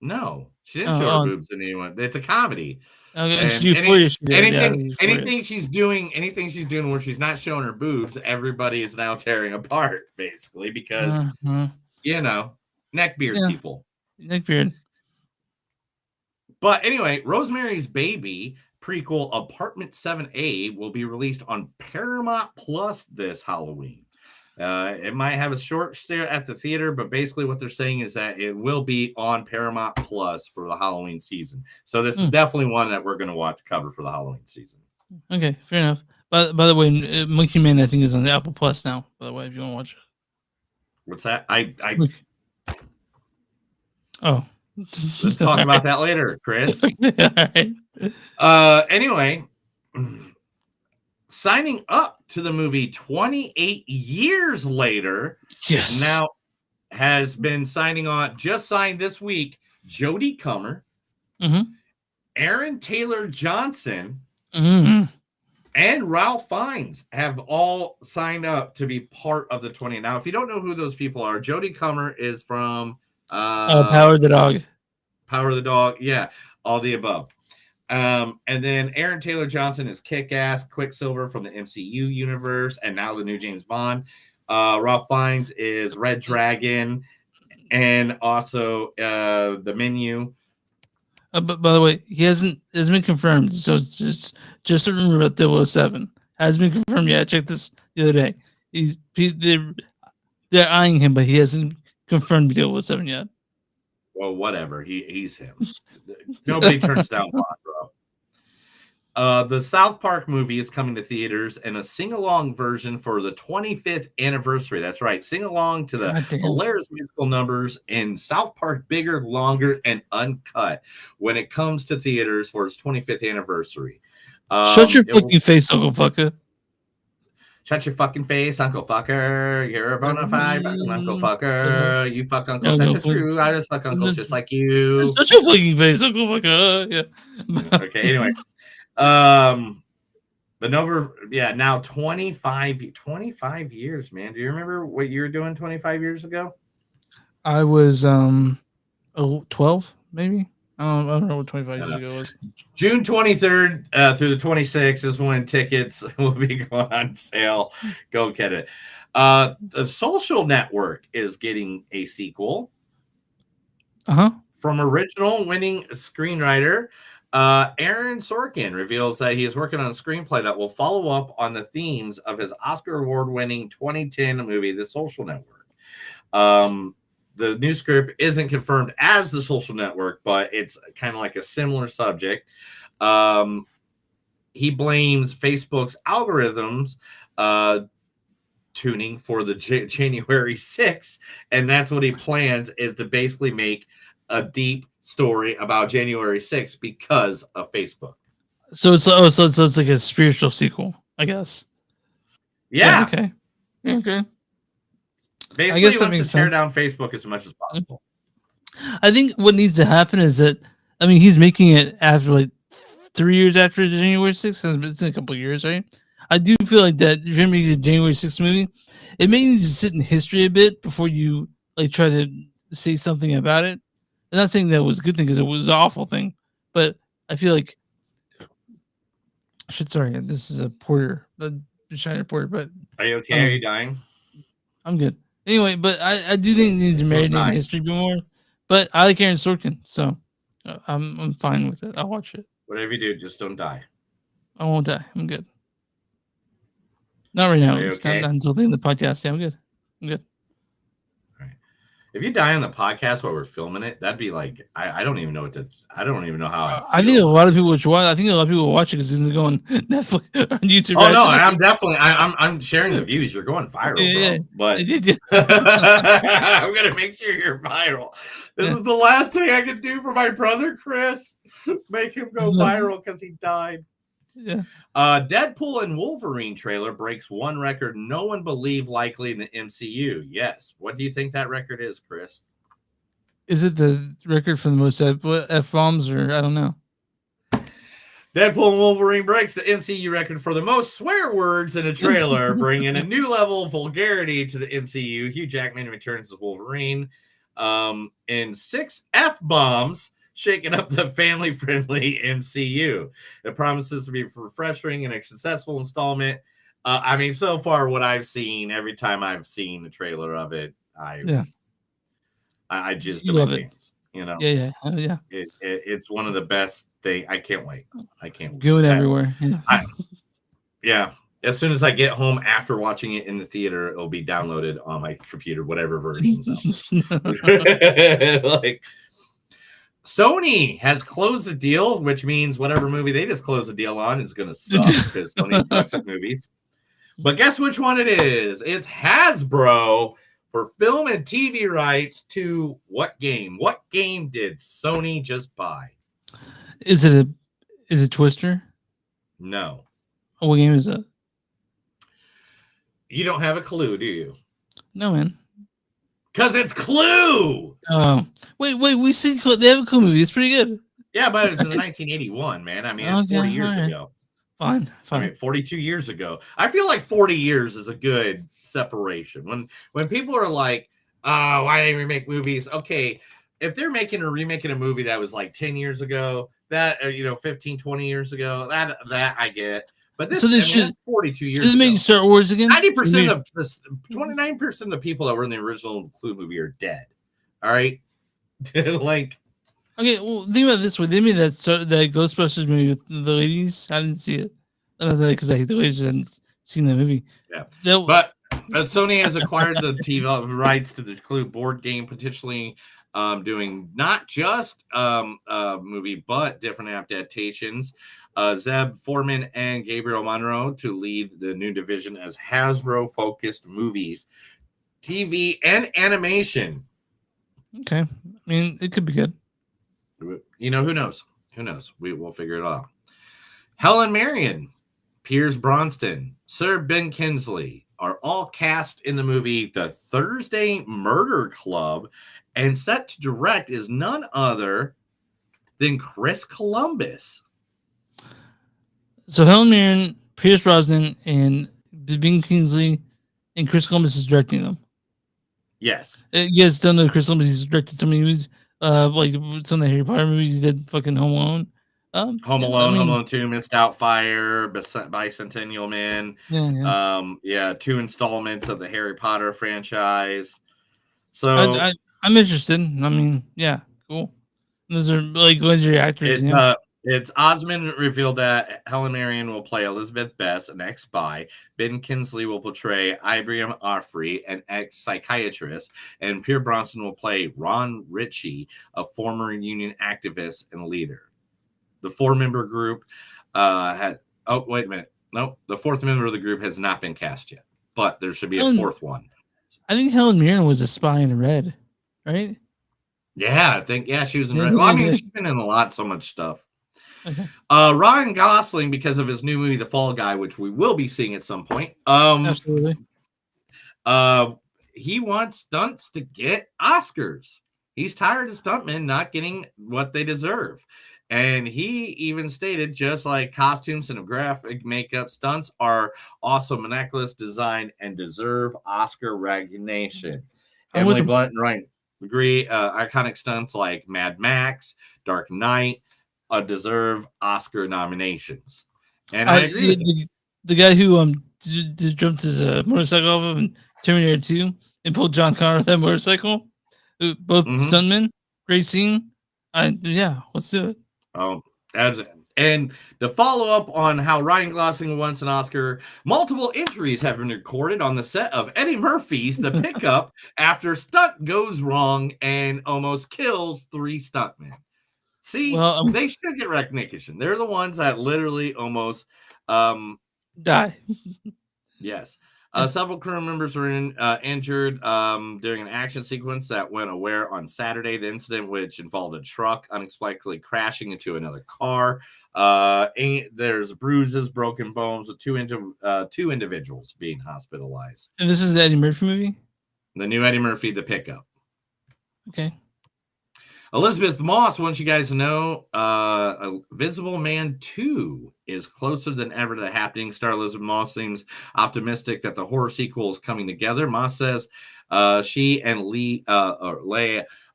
No, she didn't show her boobs in anyone. It's a comedy. Okay, anything she's doing where she's not showing her boobs, everybody is now tearing apart, basically, because neckbeard people. Neckbeard. But anyway, Rosemary's Baby prequel Apartment 7A will be released on Paramount Plus this Halloween. It might have a short stay at the theater, but basically what they're saying is that it will be on Paramount Plus for the Halloween season. So this is definitely one that we're going to cover for the Halloween season. Okay, fair enough. By the way, Monkey Man, I think, is on the Apple Plus now. By the way, if you want to watch it. What's that? Let's talk about that later, Chris. Anyway. Signing up to the movie 28 years later, now has been just signed this week, Jodie Comer, Aaron Taylor Johnson, and Ralph Fiennes have all signed up to be part of the 20. Now, if you don't know who those people are, Jodie Comer is from Power of the Dog. Power of the Dog, yeah, all the above. And then Aaron Taylor Johnson is Kick-Ass Quicksilver from the MCU universe, and now the new James Bond. Ralph Fiennes is Red Dragon, and also the Menu. But by the way, hasn't been confirmed. So just a rumor about 007 hasn't been confirmed yet. I checked this the other day. They're eyeing him, but he hasn't confirmed 007 yet. Well, whatever. He's him. Nobody turns down Bond, bro. The South Park movie is coming to theaters in a sing-along version for the 25th anniversary. That's right. Sing along to the hilarious musical numbers in South Park Bigger, Longer, and Uncut when it comes to theaters for its 25th anniversary. Shut your fucking face, Uncle Fucker. Shut your fucking face, Uncle Fucker. You're a bona fide Uncle Fucker. You fuck uncles. That's true. I just fuck uncles just like you. Shut your fucking face, Uncle Fucker. Yeah. Okay, anyway. Now 25 years, man. Do you remember what you were doing 25 years ago? I was 12, maybe. I don't know what 25 years ago was. June 23rd through the 26th is when tickets will be going on sale. Go get it. The Social Network is getting a sequel. From original winning screenwriter Aaron Sorkin reveals that he is working on a screenplay that will follow up on the themes of his Oscar award-winning 2010 movie, The Social Network. The new script isn't confirmed as The Social Network, but it's kind of like a similar subject. He blames Facebook's algorithms tuning for the January 6th, and that's what he plans, is to basically make a deep story about January 6th because of Facebook. So it's like a spiritual sequel, I guess. Yeah. Okay. Okay. Basically, I guess he that wants makes to tear sense. down Facebook as much as possible. I think what needs to happen is that, I mean, he's making it after like 3 years after January 6th. It's in a couple of years, right? I do feel like that if you're making a January 6th movie, it may need to sit in history a bit before you like try to say something about it. I'm not saying that was a good thing because it was an awful thing, but I feel like sorry, this is a porter, a Shiner porter, but Are you okay? Are you dying? I'm good. Anyway, but I do think it needs to marinate in history a bit more. But I like Aaron Sorkin, so I'm fine with it. I'll watch it. Whatever you do, just don't die. I won't die. I'm good. Not right now. Are you It's okay? not until the end of the podcast. Yeah, I'm good. I'm good. If you die on the podcast while we're filming it, that'd be like I don't even know what to. I don't even know how. I think a lot of people would watch. I think a lot of people will watch it because it's going Netflix on YouTube. Oh no, I'm definitely. I'm sharing the views. You're going viral, Yeah, bro. yeah. But I'm gonna make sure you're viral. This is the last thing I can do for my brother Chris. Make him go viral because he died. Yeah. Deadpool and Wolverine trailer breaks one record no one believed likely in the MCU. Yes. What do you think that record is, Chris? Is it the record for the most F-bombs, or I don't know? Deadpool and Wolverine breaks the MCU record for the most swear words in a trailer, bringing a new level of vulgarity to the MCU. Hugh Jackman returns as Wolverine in 6 F-bombs, shaking up the family-friendly MCU. It promises to be refreshing and a successful installment. I mean, so far, what I've seen, every time I've seen the trailer of it, I just love it. Hands, you know? Yeah. It's one of the best things. I can't wait. Going everywhere. Yeah. As soon as I get home after watching it in the theater, it'll be downloaded on my computer, whatever version's out. Like, Sony has closed the deal, which means whatever movie they just closed the deal on is going to suck because Sony sucks at movies. But guess which one it is? It's Hasbro for film and TV rights to what game? What game did Sony just buy? Is it Twister? No. Oh, what game is that? You don't have a clue, do you? No, man. Because it's Clue. Oh, wait. We see they have a cool movie. It's pretty good. Yeah, but it's in 1981, man. I mean, it's 40 years ago. Fine. I mean, 42 years ago. I feel like 40 years is a good separation. When people are like, "Oh, why didn't we make movies?" Okay, if they're making a remake of a movie that was like 10 years ago, that 15, 20 years ago, that I get. But this, that's 42 years. Just making Star Wars again. 90% of this, 29% of the people that were in the original Clue movie are dead. All right, like. Okay, well, think about it this way. They made that Ghostbusters movie with the ladies. I didn't see it because I hate the ladies. I hadn't seen that movie. Yeah, but Sony has acquired the TV rights to the Clue board game, potentially doing not just movie but different adaptations. Zeb Foreman and Gabriel Monroe to lead the new division as Hasbro-focused movies, TV, and animation. Okay, I mean it could be good. Who knows? Who knows? We'll figure it out. Helen Mirren, Piers Bronston, Sir Ben Kingsley are all cast in the movie The Thursday Murder Club, and set to direct is none other than Chris Columbus. So Helen Mirren, Pierce Brosnan, and Ben Kingsley, and Chris Columbus is directing them. Yes. You guys don't know Chris Columbus. He's directed so many movies. like some of the Harry Potter movies. He did fucking Home Alone. Home yeah, Alone, I mean, Home Alone 2, Missed Out Fire, Bicentennial Man. yeah. 2 installments of the Harry Potter franchise. So I'm interested. I mean, yeah, cool. Those are like legendary actors. it's Osmond revealed that Helen Mirren will play Elizabeth Bess, an ex-spy. Ben Kingsley will portray Ibrahim Afri, an ex-psychiatrist, and Pierre Bronson will play Ron Ritchie, a former union activist and leader. The 4-member group the 4th member of the group has not been cast yet, but there should be a 4th one. I think Helen Mirren was a spy in Red, right? Yeah, I think she was in Red. Well, I mean, she's been in so much stuff. Okay. Ryan Gosling, because of his new movie, The Fall Guy, which we will be seeing at some point. Absolutely. He wants stunts to get Oscars. He's tired of stuntmen not getting what they deserve. And he even stated, just like costumes and graphic makeup, stunts are also meticulous design and deserve Oscar recognition. Emily Blunt and Ryan agree. Iconic stunts like Mad Max, Dark Knight deserve Oscar nominations. And I agree with the guy who jumped his motorcycle off of in Terminator 2 and pulled John Connor with that motorcycle. Both stuntmen. Great scene. Let's do it. Oh, and to follow up on how Ryan Gosling wants an Oscar, multiple injuries have been recorded on the set of Eddie Murphy's The Pickup after stunt goes wrong and almost kills 3 stuntmen. See, they should get recognition. They're the ones that literally almost die. Yes. Several crew members were injured during an action sequence that went aware on Saturday. The incident, which involved a truck unexpectedly crashing into another car. There's bruises, broken bones, with 2 individuals being hospitalized. And this is the Eddie Murphy movie? The new Eddie Murphy, The Pickup. Okay. Elizabeth Moss wants you guys to know Invisible Man 2 is closer than ever to happening. Star Elizabeth Moss seems optimistic that the horror sequel is coming together. Moss says she and Leigh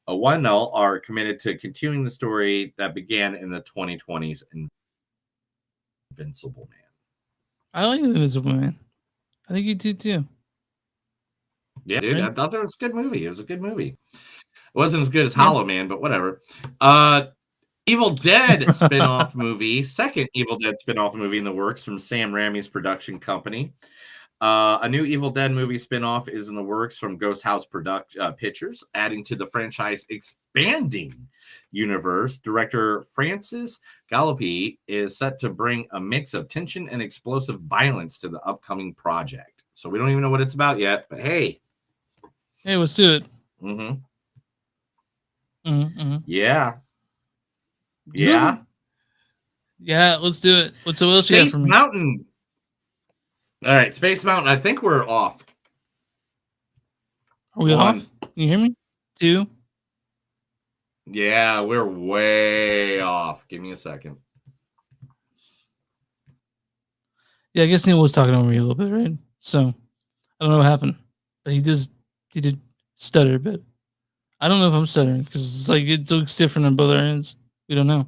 Whannell are committed to continuing the story that began in the 2020s. Invincible Man. I like Invisible Man. I think you do too. Yeah, dude. Right? I thought that was a good movie. It was a good movie. It wasn't as good as Hollow Man, but whatever. Evil Dead spin-off movie. Second Evil Dead spin-off movie in the works from Sam Raimi's production company. A new Evil Dead movie spin-off is in the works from Ghost House Pictures, adding to the franchise expanding universe. Director Francis Gallopi is set to bring a mix of tension and explosive violence to the upcoming project. So we don't even know what it's about yet, but hey. Hey, let's do it. Mm-hmm. Mm-hmm. Yeah. Yeah, let's do it. What's the else you got for me? Space Mountain. All right, Space Mountain. I think we're off. Are we off? Can you hear me? 2. Yeah, we're way off. Give me a second. Yeah, I guess Neil was talking over me a little bit, right? So I don't know what happened, but he did stutter a bit. I don't know if I'm stuttering because it looks different on both our ends. We don't know.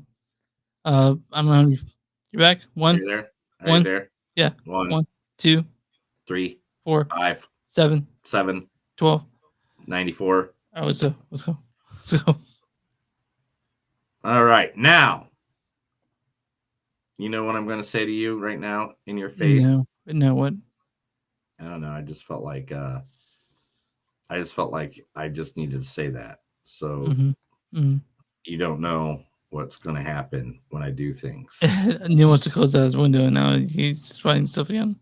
I don't know. You're back. 1. Are you there? Are 1. you there? Yeah. 1, 2, 3, 4, 5, 7, 12, 94. All right, let's go. All right, now. You know what I'm going to say to you right now in your face? No, what? I don't know. I just felt like I just needed to say that. So you don't know what's going to happen when I do things. Neil wants to close out his window, and now he's finding stuff again.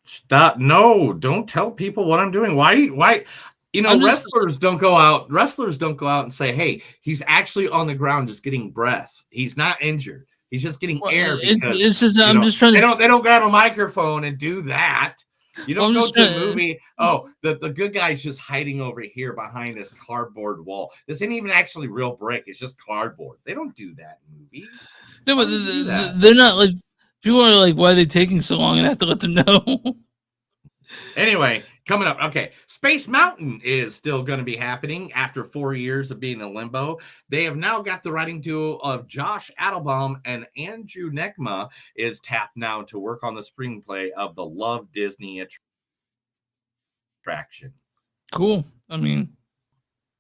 Stop! No, don't tell people what I'm doing. Why? Wrestlers don't go out and say, "Hey, he's actually on the ground just getting breaths. He's not injured. He's just getting air." Because, it's just I'm just trying to. They don't grab a microphone and do that. You don't go to a movie. Oh, the good guy's just hiding over here behind this cardboard wall. This ain't even actually real brick. It's just cardboard. They don't do that in movies. No, but they're not like people are like, why are they taking so long? And I have to let them know. Anyway, Coming up, okay. Space Mountain is still going to be happening after 4 years of being in limbo. They have now got the writing duo of Josh Adelbaum and Andrew Nekma is tapped now to work on the screenplay of the Love Disney attraction. Cool. I mean,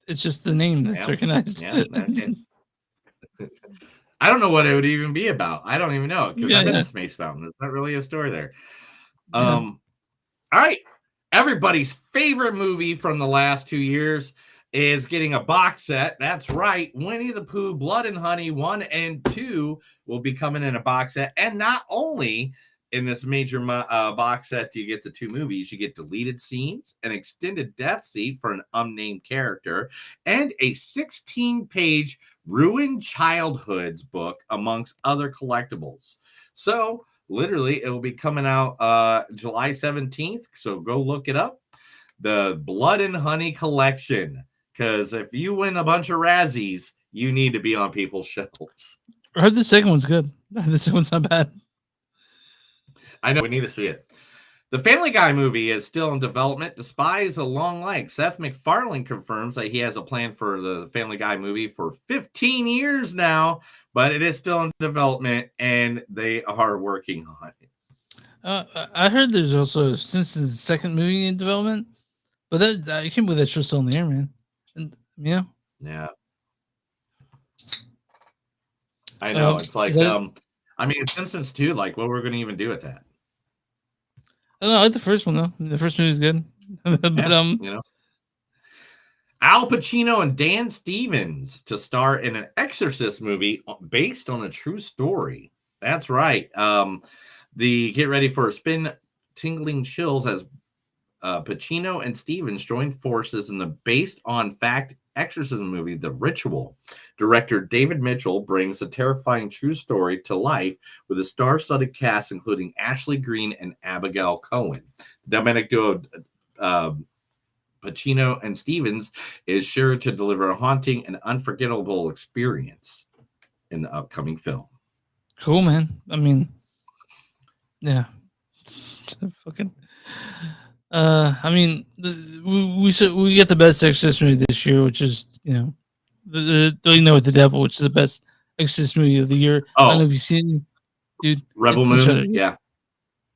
it's just the name that's recognized. Yeah, okay. I don't know what it would even be about. I don't even know because I've been to Space Mountain. It's not really a story there. All right. Everybody's favorite movie from the last 2 years is getting a box set. That's right. Winnie the Pooh, Blood and Honey 1 and 2 will be coming in a box set. And not only in this major box set do you get the 2 movies, you get deleted scenes, an extended death scene for an unnamed character, and a 16-page Ruined Childhoods book, amongst other collectibles. So literally, it will be coming out July 17th. So go look it up. The Blood and Honey collection. Because if you win a bunch of Razzies, you need to be on people's shelves. I heard the second one's good. The second one's not bad. I know. We need to see it. The Family Guy movie is still in development, despite a long leg. Seth MacFarlane confirms that he has a plan for the Family Guy movie for 15 years now, but it is still in development, and they are working on it. I heard there's also a Simpsons second movie in development, but I can't believe that show's still in the air, man. And, yeah. I know. It's like, I mean, Simpsons too. Like, what we're going to even do with that? I don't know. I like the first one though. The first movie's good, but you know, Al Pacino and Dan Stevens to star in an Exorcist movie based on a true story. That's right. Get ready for a spin-tingling chills as Pacino and Stevens join forces in the based on fact exorcism movie, The Ritual. Director David Mitchell brings the terrifying true story to life with a star-studded cast, including Ashley Greene and Abigail Cohen. The dynamic duo Pacino and Stevens is sure to deliver a haunting and unforgettable experience in the upcoming film. Cool, man. I mean, yeah. Fucking. I mean, we get the best Exorcist movie this year, which is with the Devil, which is the best Exorcist movie of the year. I don't know if you've seen it, dude. Rebel Moon, yeah.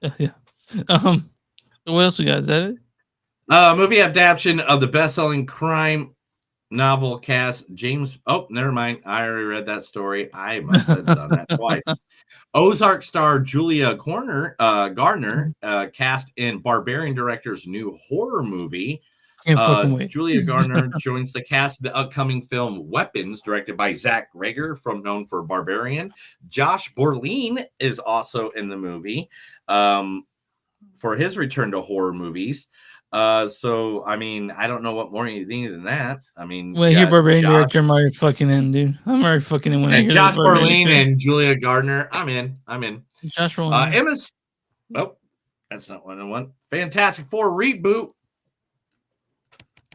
What else we got? Is that it? Movie adaptation of the best-selling crime novel cast James. Oh, never mind. I already read that story. I must have done that twice. Ozark star Julia Gardner cast in Barbarian director's new horror movie. Can't fucking wait. Julia Gardner joins the cast of the upcoming film Weapons, directed by Zach Greger, known for Barbarian. Josh Brolin is also in the movie for his return to horror movies. So I mean, I don't know what more you need than that. I mean, when I hear Barbarian director, I'm already fucking in, dude. I'm already fucking in when I hear Josh Brolin and Julia Gardner. I'm in. Josh Brolin. That's not one on one. Fantastic Four reboot.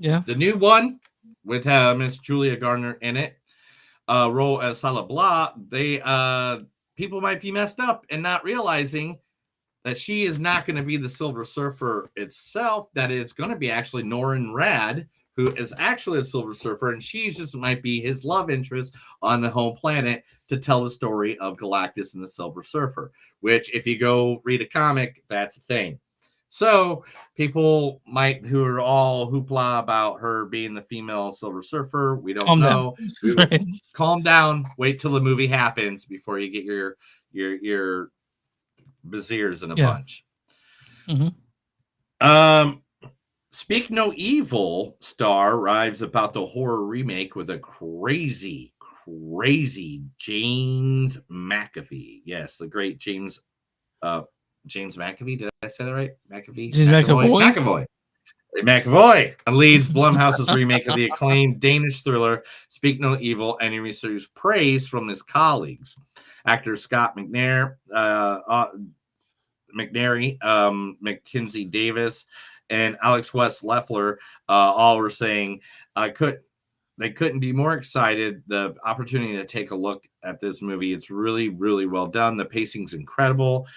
Yeah, the new one with Miss Julia Gardner in it. Role as Sala Blah. They people might be messed up and not realizing that she is not going to be the Silver Surfer itself, that it's going to be actually Norrin Rad, who is actually a Silver Surfer, and she just might be his love interest on the home planet to tell the story of Galactus and the Silver Surfer, which, if you go read a comic, that's a thing. So people who are all hoopla about her being the female Silver Surfer, we don't know. Calm down. Wait till the movie happens before you get your Bazirs in a bunch. Mm-hmm. Speak No Evil star arrives about the horror remake with a crazy James McAfee. Yes, the great James McAfee. Did I say that right? McAfee? James McAvoy. McAvoy leads Blumhouse's remake of the acclaimed Danish thriller Speak No Evil, and he receives praise from his colleagues. Actor Scott McNary, Mackenzie Davis, and Alex West Leffler all were saying they couldn't be more excited. The opportunity to take a look at this movie, it's really, really well done. The pacing's incredible.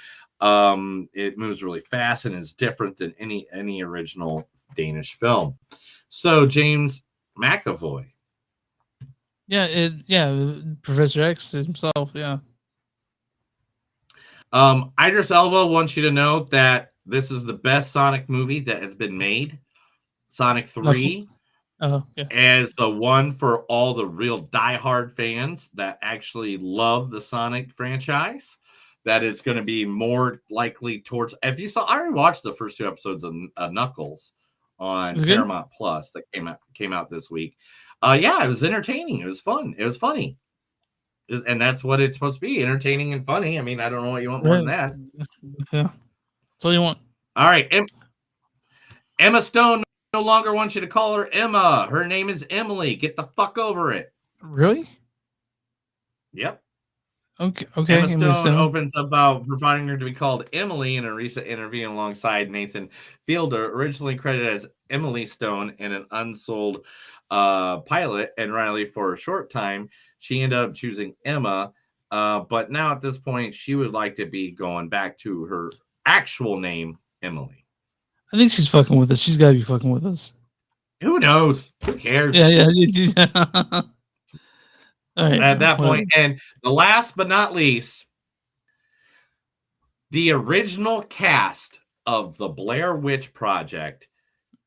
It moves really fast and is different than any original Danish film. So James McAvoy. Yeah, Professor X himself, yeah. Idris Elba wants you to know that this is the best Sonic movie that has been made. Sonic 3 as the one for all the real diehard fans that actually love the Sonic franchise. That it's going to be more likely towards. If you saw, I already watched the first 2 episodes of Knuckles on Paramount Plus that came out this week. Yeah, it was entertaining. It was fun. It was funny. And that's what it's supposed to be, entertaining and funny. I mean, I don't know what you want more than that. Yeah, that's all you want. All right. Emma Stone no longer wants you to call her Emma. Her name is Emily. Get the fuck over it. Really? Yep. Okay. Emma Stone opens about providing her to be called Emily in a recent interview alongside Nathan Fielder, originally credited as Emily Stone in an unsold pilot, and Riley for a short time. She ended up choosing Emma, but now at this point, she would like to be going back to her actual name, Emily. I think she's fucking with us. She's got to be fucking with us. Who knows? Who cares? Yeah. All right. At that point, and the last but not least, the original cast of the Blair Witch Project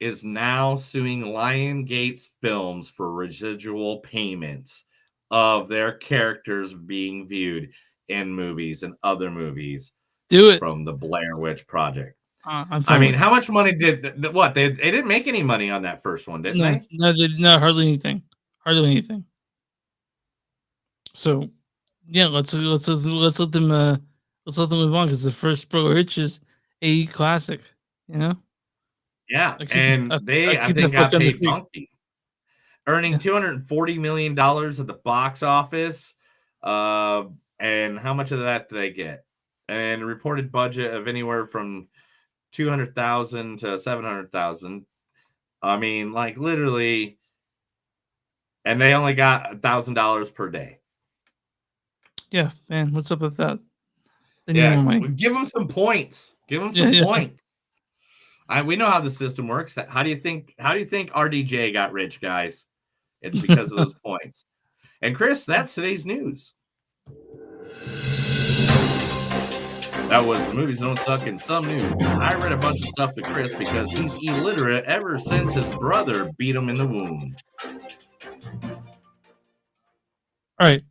is now suing Lionsgate Films for residual payments of their characters being viewed in movies and other movies. Do it from the Blair Witch Project. I mean, how much money did what they didn't make any money on that first one, didn't they? No, they did not. Hardly anything. So, yeah, let's let them move on, because the first Burger Hitch is a classic, you know. Yeah, I think got paid funky, earning $240 million at the box office. And how much of that did they get? And a reported budget of anywhere from $200,000 to $700,000. I mean, like literally, and they only got $1,000 per day. Yeah, man, what's up with that? Give them some points. Give them some points. We know how the system works. How do you think RDJ got rich, guys? It's because of those points. And Chris, that's today's news. That was the movies don't suck in some news. I read a bunch of stuff to Chris because he's illiterate ever since his brother beat him in the womb. All right.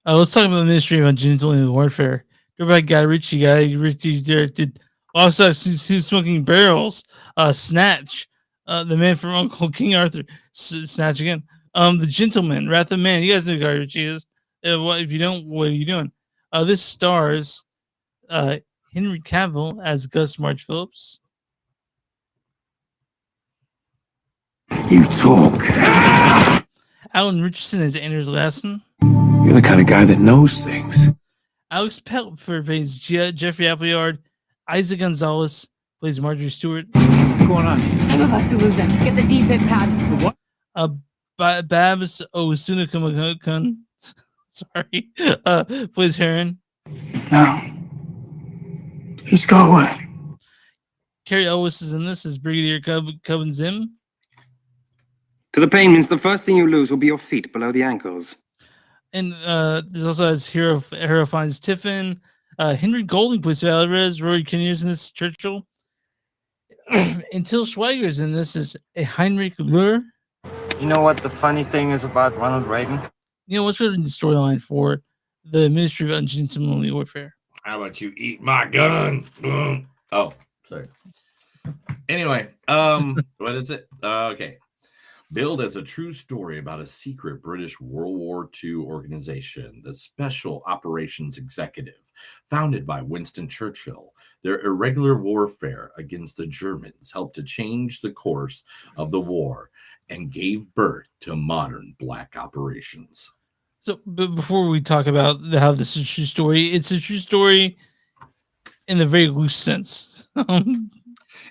Let's talk about the Ministry of Ungentlemanly Warfare. Directed by Guy Ritchie. Ritchie directed also Smoking Barrels, Snatch, The Man from Uncle King Arthur, Snatch again, The Gentleman, Wrath of Man. You guys know who Guy Ritchie is. If you don't, what are you doing? This stars Henry Cavill as Gus March Phillips. You talk. Alan Richardson as Anders Lassen. You're the kind of guy that knows things. Alex Peltford plays Jeffrey Appleyard. Isaac Gonzalez plays Marjorie Stewart. What's going on? I'm about to lose him. Get the defib pads. What? Babs Osunakumakun, sorry, plays Heron. No. Please go away. Carrie Elwes is in this as Brigadier Coven Zim. To the pain means the first thing you lose will be your feet below the ankles. And there's also as Hero finds Tiffin. Henry Golding plays Valorez. Rory Kinnear's in this, Churchill. And Till Schweiger's in this is a Heinrich Löhr. You know what the funny thing is about Ronald Reagan? You know, what's really the storyline for the Ministry of Ungentlemanly Warfare? How about you eat my gun? Oh, sorry. Anyway, what is it? Okay. Billed as a true story about a secret British World War II organization, the Special Operations Executive, founded by Winston Churchill. Their irregular warfare against the Germans helped to change the course of the war and gave birth to modern black operations. So, but before we talk about how this is a true story, it's a true story in the very loose sense.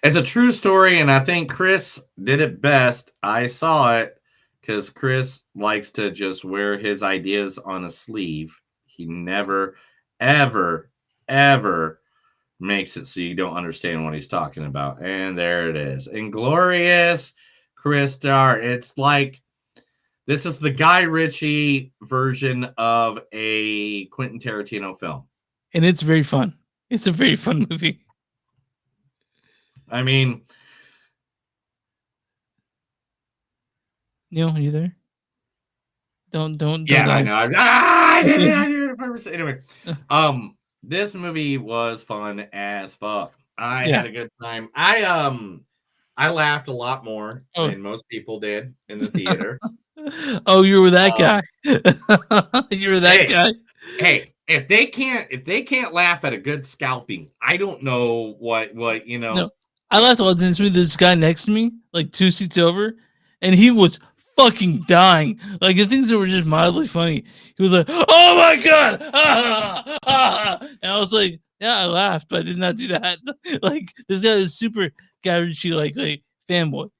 It's a true story, and I think Chris did it best. I saw it because Chris likes to just wear his ideas on a sleeve. He never, ever, ever makes it so you don't understand what he's talking about. And there it is. Inglorious Chris Star. It's like this is the Guy Ritchie version of a Quentin Tarantino film. And it's very fun. It's a very fun movie. I mean, Neil, are you there? Don't. Yeah, I know. I did it on purpose. Anyway, this movie was fun as fuck. I had a good time. I laughed a lot more than most people did in the theater. Oh, you were that guy. You were that guy. Hey, if they can't laugh at a good scalping, I don't know what you know. No, I laughed a lot in this movie. This guy next to me, like 2 seats over, and he was fucking dying. Like the things that were just mildly funny. He was like, "Oh my god!" And I was like, "Yeah, I laughed, but I did not do that." Like this guy is super Guy Ritchie like fanboy.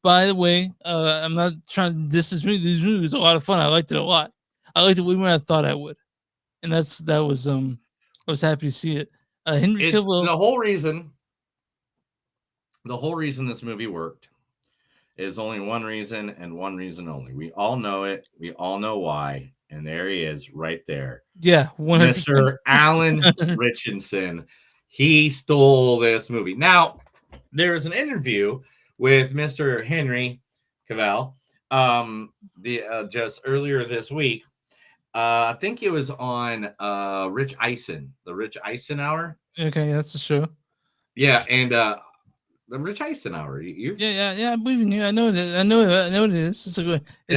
By the way, I'm not trying to diss this movie. This movie was a lot of fun. I liked it a lot. I liked it way more than I thought I would, and that was I was happy to see it. Henry Cavill. The whole reason this movie worked is only one reason and one reason only. We all know it. We all know why. And there he is right there. Yeah, 100%. Mr. Alan Richardson. He stole this movie. Now, there was an interview with Mr. Henry Cavill just earlier this week. I think it was on Rich Eisen, the Rich Eisen Hour. Okay, that's the show. Yeah, and the Rich Eisen Hour. Yeah. I believe in you. I know it. I know it is. It's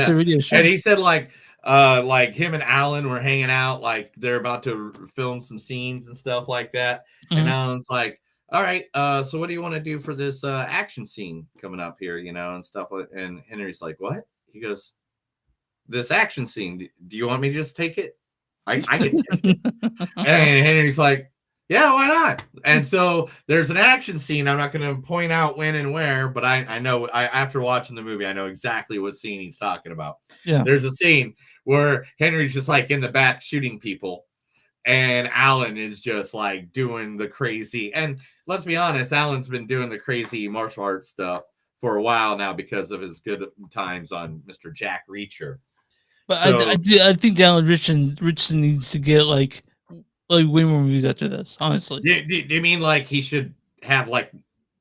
a radio show. And he said like him and Alan were hanging out, like they're about to film some scenes and stuff like that. Mm-hmm. And Alan's like, "All right, so what do you want to do for this action scene coming up here, and stuff?" And Henry's like, "What?" He goes, "This action scene. Do you want me to just take it? I can take it." And Henry's like, "Yeah, why not?" And so there's an action scene. I'm not going to point out when and where, but I know after watching the movie, I know exactly what scene he's talking about. Yeah. There's a scene where Henry's just like in the back shooting people, and Alan is just like doing the crazy. And let's be honest, Alan's been doing the crazy martial arts stuff for a while now because of his good times on Mr. Jack Reacher. But so, I think Alan Richardson needs to get like way more movies after this, honestly. Do you mean like he should have like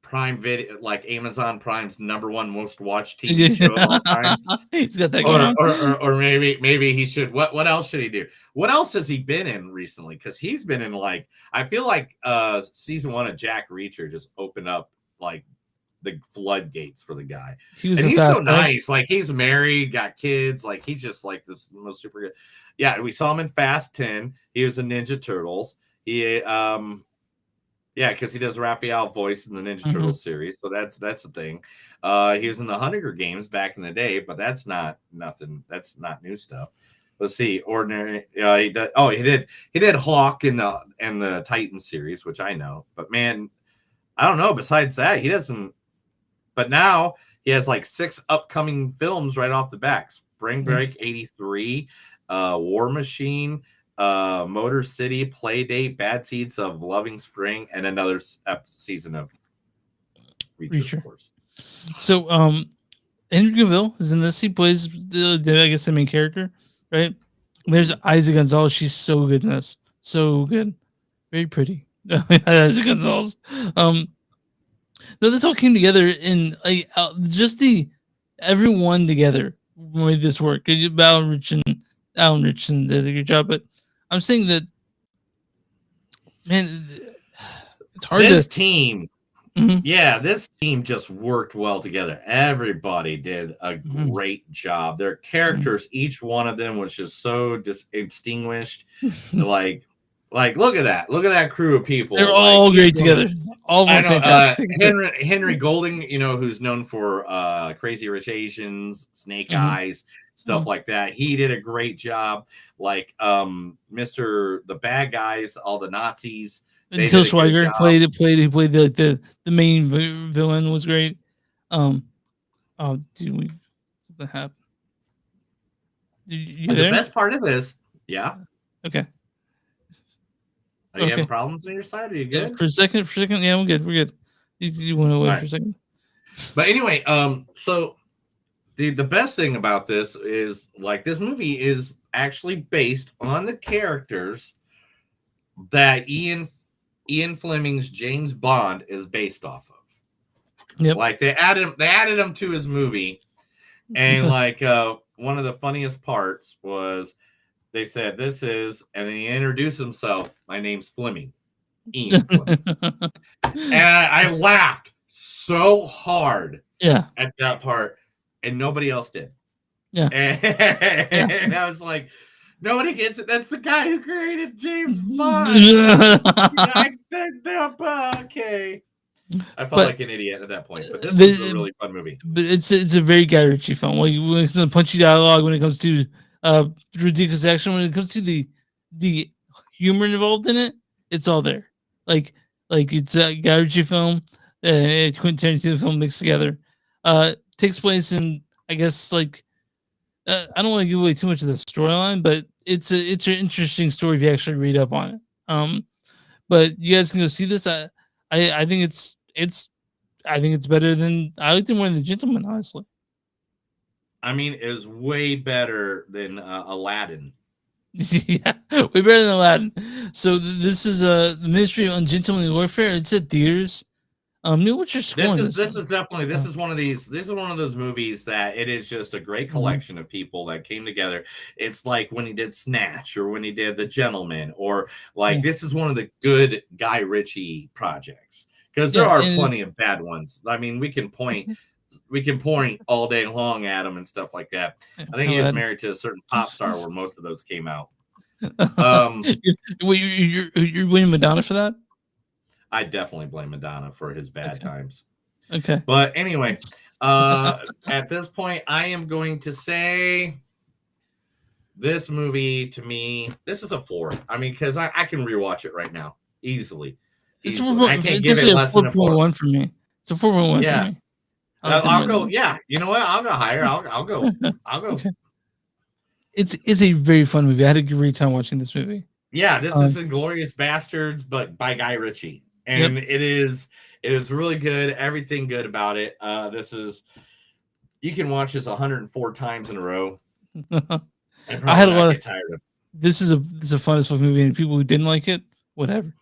Prime Video, like Amazon Prime's #1 most watched TV show of all time? He's got that going on. Or maybe he should. What else should he do? What else has he been in recently? Because he's been in like, I feel like season 1 of Jack Reacher just opened up like the floodgates for the guy. He's so nice. Like he's married, got kids. Like he's just like this most super good. Yeah, we saw him in Fast 10. He was in Ninja Turtles. He because he does Raphael voice in the Ninja Turtles series. So that's the thing. He was in the Hunger Games back in the day, but that's not nothing. That's not new stuff. Let's see. Ordinary. He did Hawk in the Titan series, which I know. But man, I don't know. Besides that, he doesn't. But now he has like 6 upcoming films right off the back. Spring Break '83, War Machine, Motor City, Playdate, Bad Seeds of Loving Spring, and another season of Reacher, of course. So, Henry Cavill is in this. He plays the main character, right? There's Isa Gonzalez. She's so good in this. So good. Very pretty. Isa Gonzalez. No, this all came together in just everyone together made this work. Alan Richardson did a good job, but I'm saying that, man, it's hard. This team just worked well together. Everybody did a great job. Their characters, each one of them was just so distinguished. Like, look at that crew of people. They're all great together. All fantastic. Henry Golding, who's known for Crazy Rich Asians, Snake Eyes, stuff like that. He did a great job. Like the bad guys, all the Nazis. Until Schweiger played the main villain was great. Something happened. You there? The best part of this, yeah. Okay. Are you having problems on your side? Are you Yeah, good? for a second, yeah, we're good. We're good. You want to wait for a second? But anyway, so the best thing about this is like this movie is actually based on the characters that Ian Fleming's James Bond is based off of. Yep. Like they added him to his movie, and like one of the funniest parts was they said this is, and then he introduced himself. My name's Fleming, Ian Fleming, and I laughed so hard. Yeah. At that part, and nobody else did. Yeah. And I was like, nobody gets it. That's the guy who created James Bond. Okay. I felt like an idiot at that point, but this was a really fun movie. But it's a very Guy Ritchie film. When it comes to punchy dialogue, when it comes to ridiculous action, when it comes to the humor involved in it, it's all there. Like it's a Guy Ritchie film, Quentin Tarantino film mixed together. Takes place in, I guess, like I don't want to give away too much of the storyline, but it's an interesting story if you actually read up on it. But you guys can go see this. I think it's better than, I liked it more than The Gentleman, honestly. I mean, it was way better than Aladdin. Yeah, way better than Aladdin. So this is the Ministry of Ungentlemanly Warfare. It's at theaters. Neil, what's your score? This is definitely one of these. This is one of those movies that it is just a great collection of people that came together. It's like when he did Snatch, or when he did The Gentleman, or like this is one of the good Guy Ritchie projects, because there are plenty of bad ones. I mean, we can point all day long at them and stuff like that. I think he was married to a certain pop star where most of those came out. You're winning Madonna for that? I definitely blame Madonna for his bad times. Okay. But anyway, at this point, I am going to say this movie, to me, this is a 4. I mean, because I can rewatch it right now easily. It's actually a 4.1 for me. It's a 4.1 for me. I'll go. Yeah, you know what? I'll go higher. I'll go. Okay. It's a very fun movie. I had a great time watching this movie. Yeah, this is Inglourious Bastards, but by Guy Ritchie, and it is really good. Everything good about it. You can watch this 104 times in a row. I had a lot of tired of. This is a fun as fuck movie, and people who didn't like it, whatever.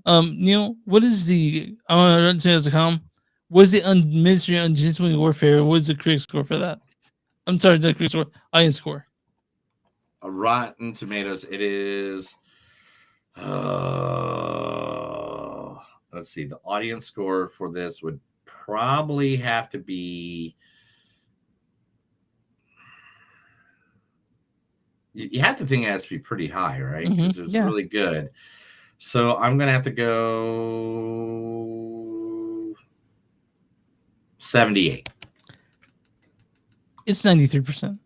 Neil, what is the Tomatoes.com? What is the Ministry of Ungentlemanly Warfare? What is the critic score for that? I'm sorry, the critic score. Audience score. Rotten Tomatoes. It is. Let's see. The audience score for this would probably have to be. You have to think it has to be pretty high, right? Because it was really good. So I'm gonna have to go 78. It's 93%.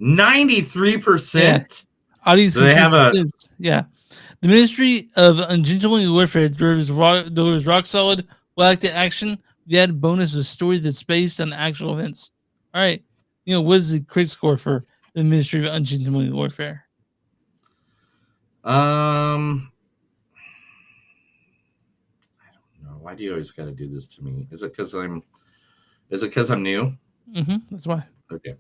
93%. Audience. So they have The Ministry of Ungentlemanly Warfare delivers rock solid, well-acted action. The added bonus is a story that's based on actual events. All right, what is the critic score for the Ministry of Ungentlemanly Warfare? I don't know. Why do you always got to do this to me? Is it because I'm new? That's why. Okay.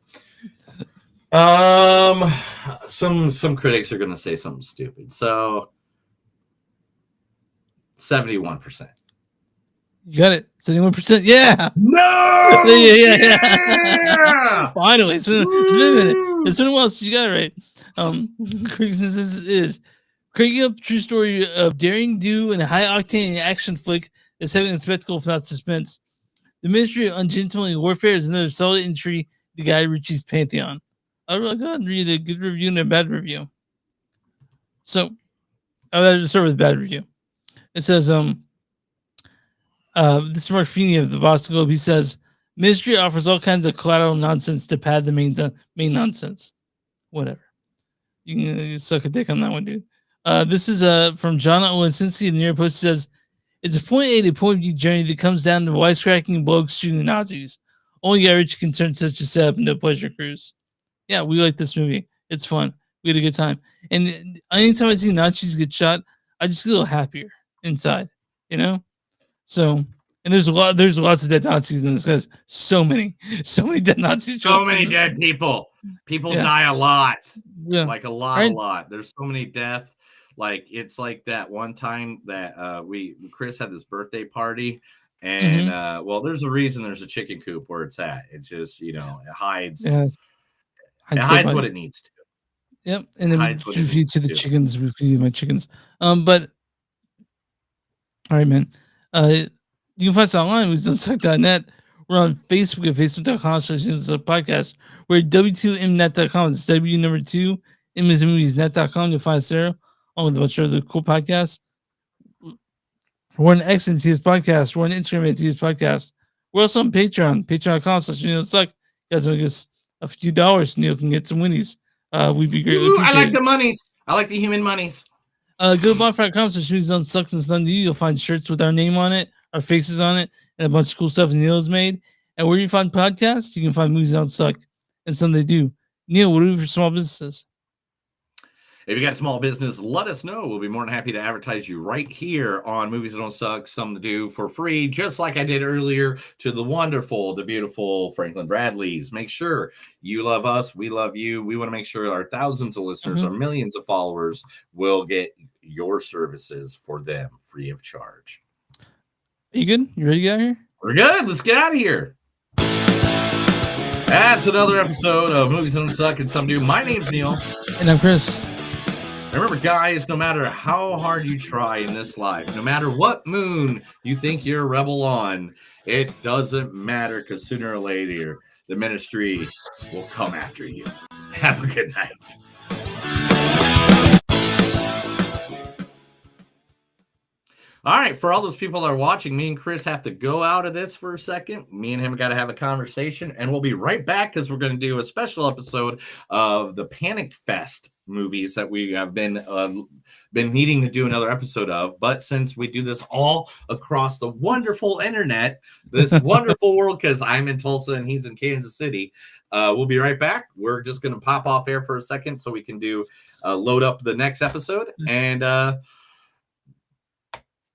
Some critics are gonna say something stupid. So 71%. You got it. 71%. Yeah. No. Yeah. Finally, it's been a minute. It's been a while since you got it right. Critics is creating up true story of daring do and a high octane action flick that's having a spectacle, if not suspense. The Ministry of Ungentlemanly Warfare is another solid entry to Guy Ritchie's pantheon. I'll go ahead and read a good review and a bad review. So, I'll start with a bad review. It says, this is Mark Feeney of the Boston Globe. He says, Ministry offers all kinds of collateral nonsense to pad the main nonsense. Whatever. You can suck a dick on that one, dude. This is from John Owensinski of the New York Post. He says, it's a point A to point B journey that comes down to wisecracking blokes shooting Nazis. Only Guy Ritchie can turn such a setup into a pleasure cruise. Yeah, we like this movie. It's fun. We had a good time. And anytime I see Nazis get shot, I just feel happier inside, you know. So, and there's lots of dead Nazis in this, guys. So many dead Nazis. show So up many in this. dead people. People Yeah. die a lot. Yeah. Like a lot, Right. a lot. There's so many deaths. Like it's like that one time that Chris had this birthday party, and well, there's a reason there's a chicken coop where it's at. It's just it hides. Yeah. It hides what it needs to. Yep, and then hides what we it feed needs to the to. chickens. We feed my chickens. But all right, man. You can find us online. WeDon'tSuck.net. We're on Facebook at Facebook.com/podcast. We're at W2Mnet.com. It's W2Moviesnet.com. You'll find us there, along with a bunch of other cool podcasts. We're on X MTS Podcast. We're on Instagram at MTS Podcast. We're also on Patreon. Patreon.com/Suck. You guys will give us a few dollars. Neil can get some winnies. We'd be greatly Ooh, I like appreciated. the monies. I like the human monies. Go to bonfire.com/Don't Sucks and Stuff to You. You'll find shirts with our name on it, our faces on it, and a bunch of cool stuff Neil's made. And where you find podcasts, you can find Movies Don't Suck and Some They Do. Neil, what do we do for small businesses? If you got a small business, let us know. We'll be more than happy to advertise you right here on Movies That Don't Suck, Some to Do for free, just like I did earlier to the wonderful, the beautiful Franklin Bradleys. Make sure you love us. We love you. We want to make sure our thousands of listeners, our millions of followers will get your services for them free of charge. Are you good? You ready to get out of here? We're good. Let's get out of here. That's another episode of Movies That Don't Suck and Some Do. My name's Neil. And I'm Chris. Remember, guys, no matter how hard you try in this life, no matter what moon you think you're a rebel on, it doesn't matter, because sooner or later, the ministry will come after you. Have a good night. All right, for all those people that are watching, me and Chris have to go out of this for a second. Me and him got to have a conversation, and we'll be right back because we're going to do a special episode of the Panic Fest movies that we have been needing to do another episode of. But since we do this all across the wonderful internet, this wonderful world, because I'm in Tulsa and he's in Kansas City, we'll be right back. We're just going to pop off air for a second so we can do load up the next episode. And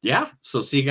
yeah, so see you guys.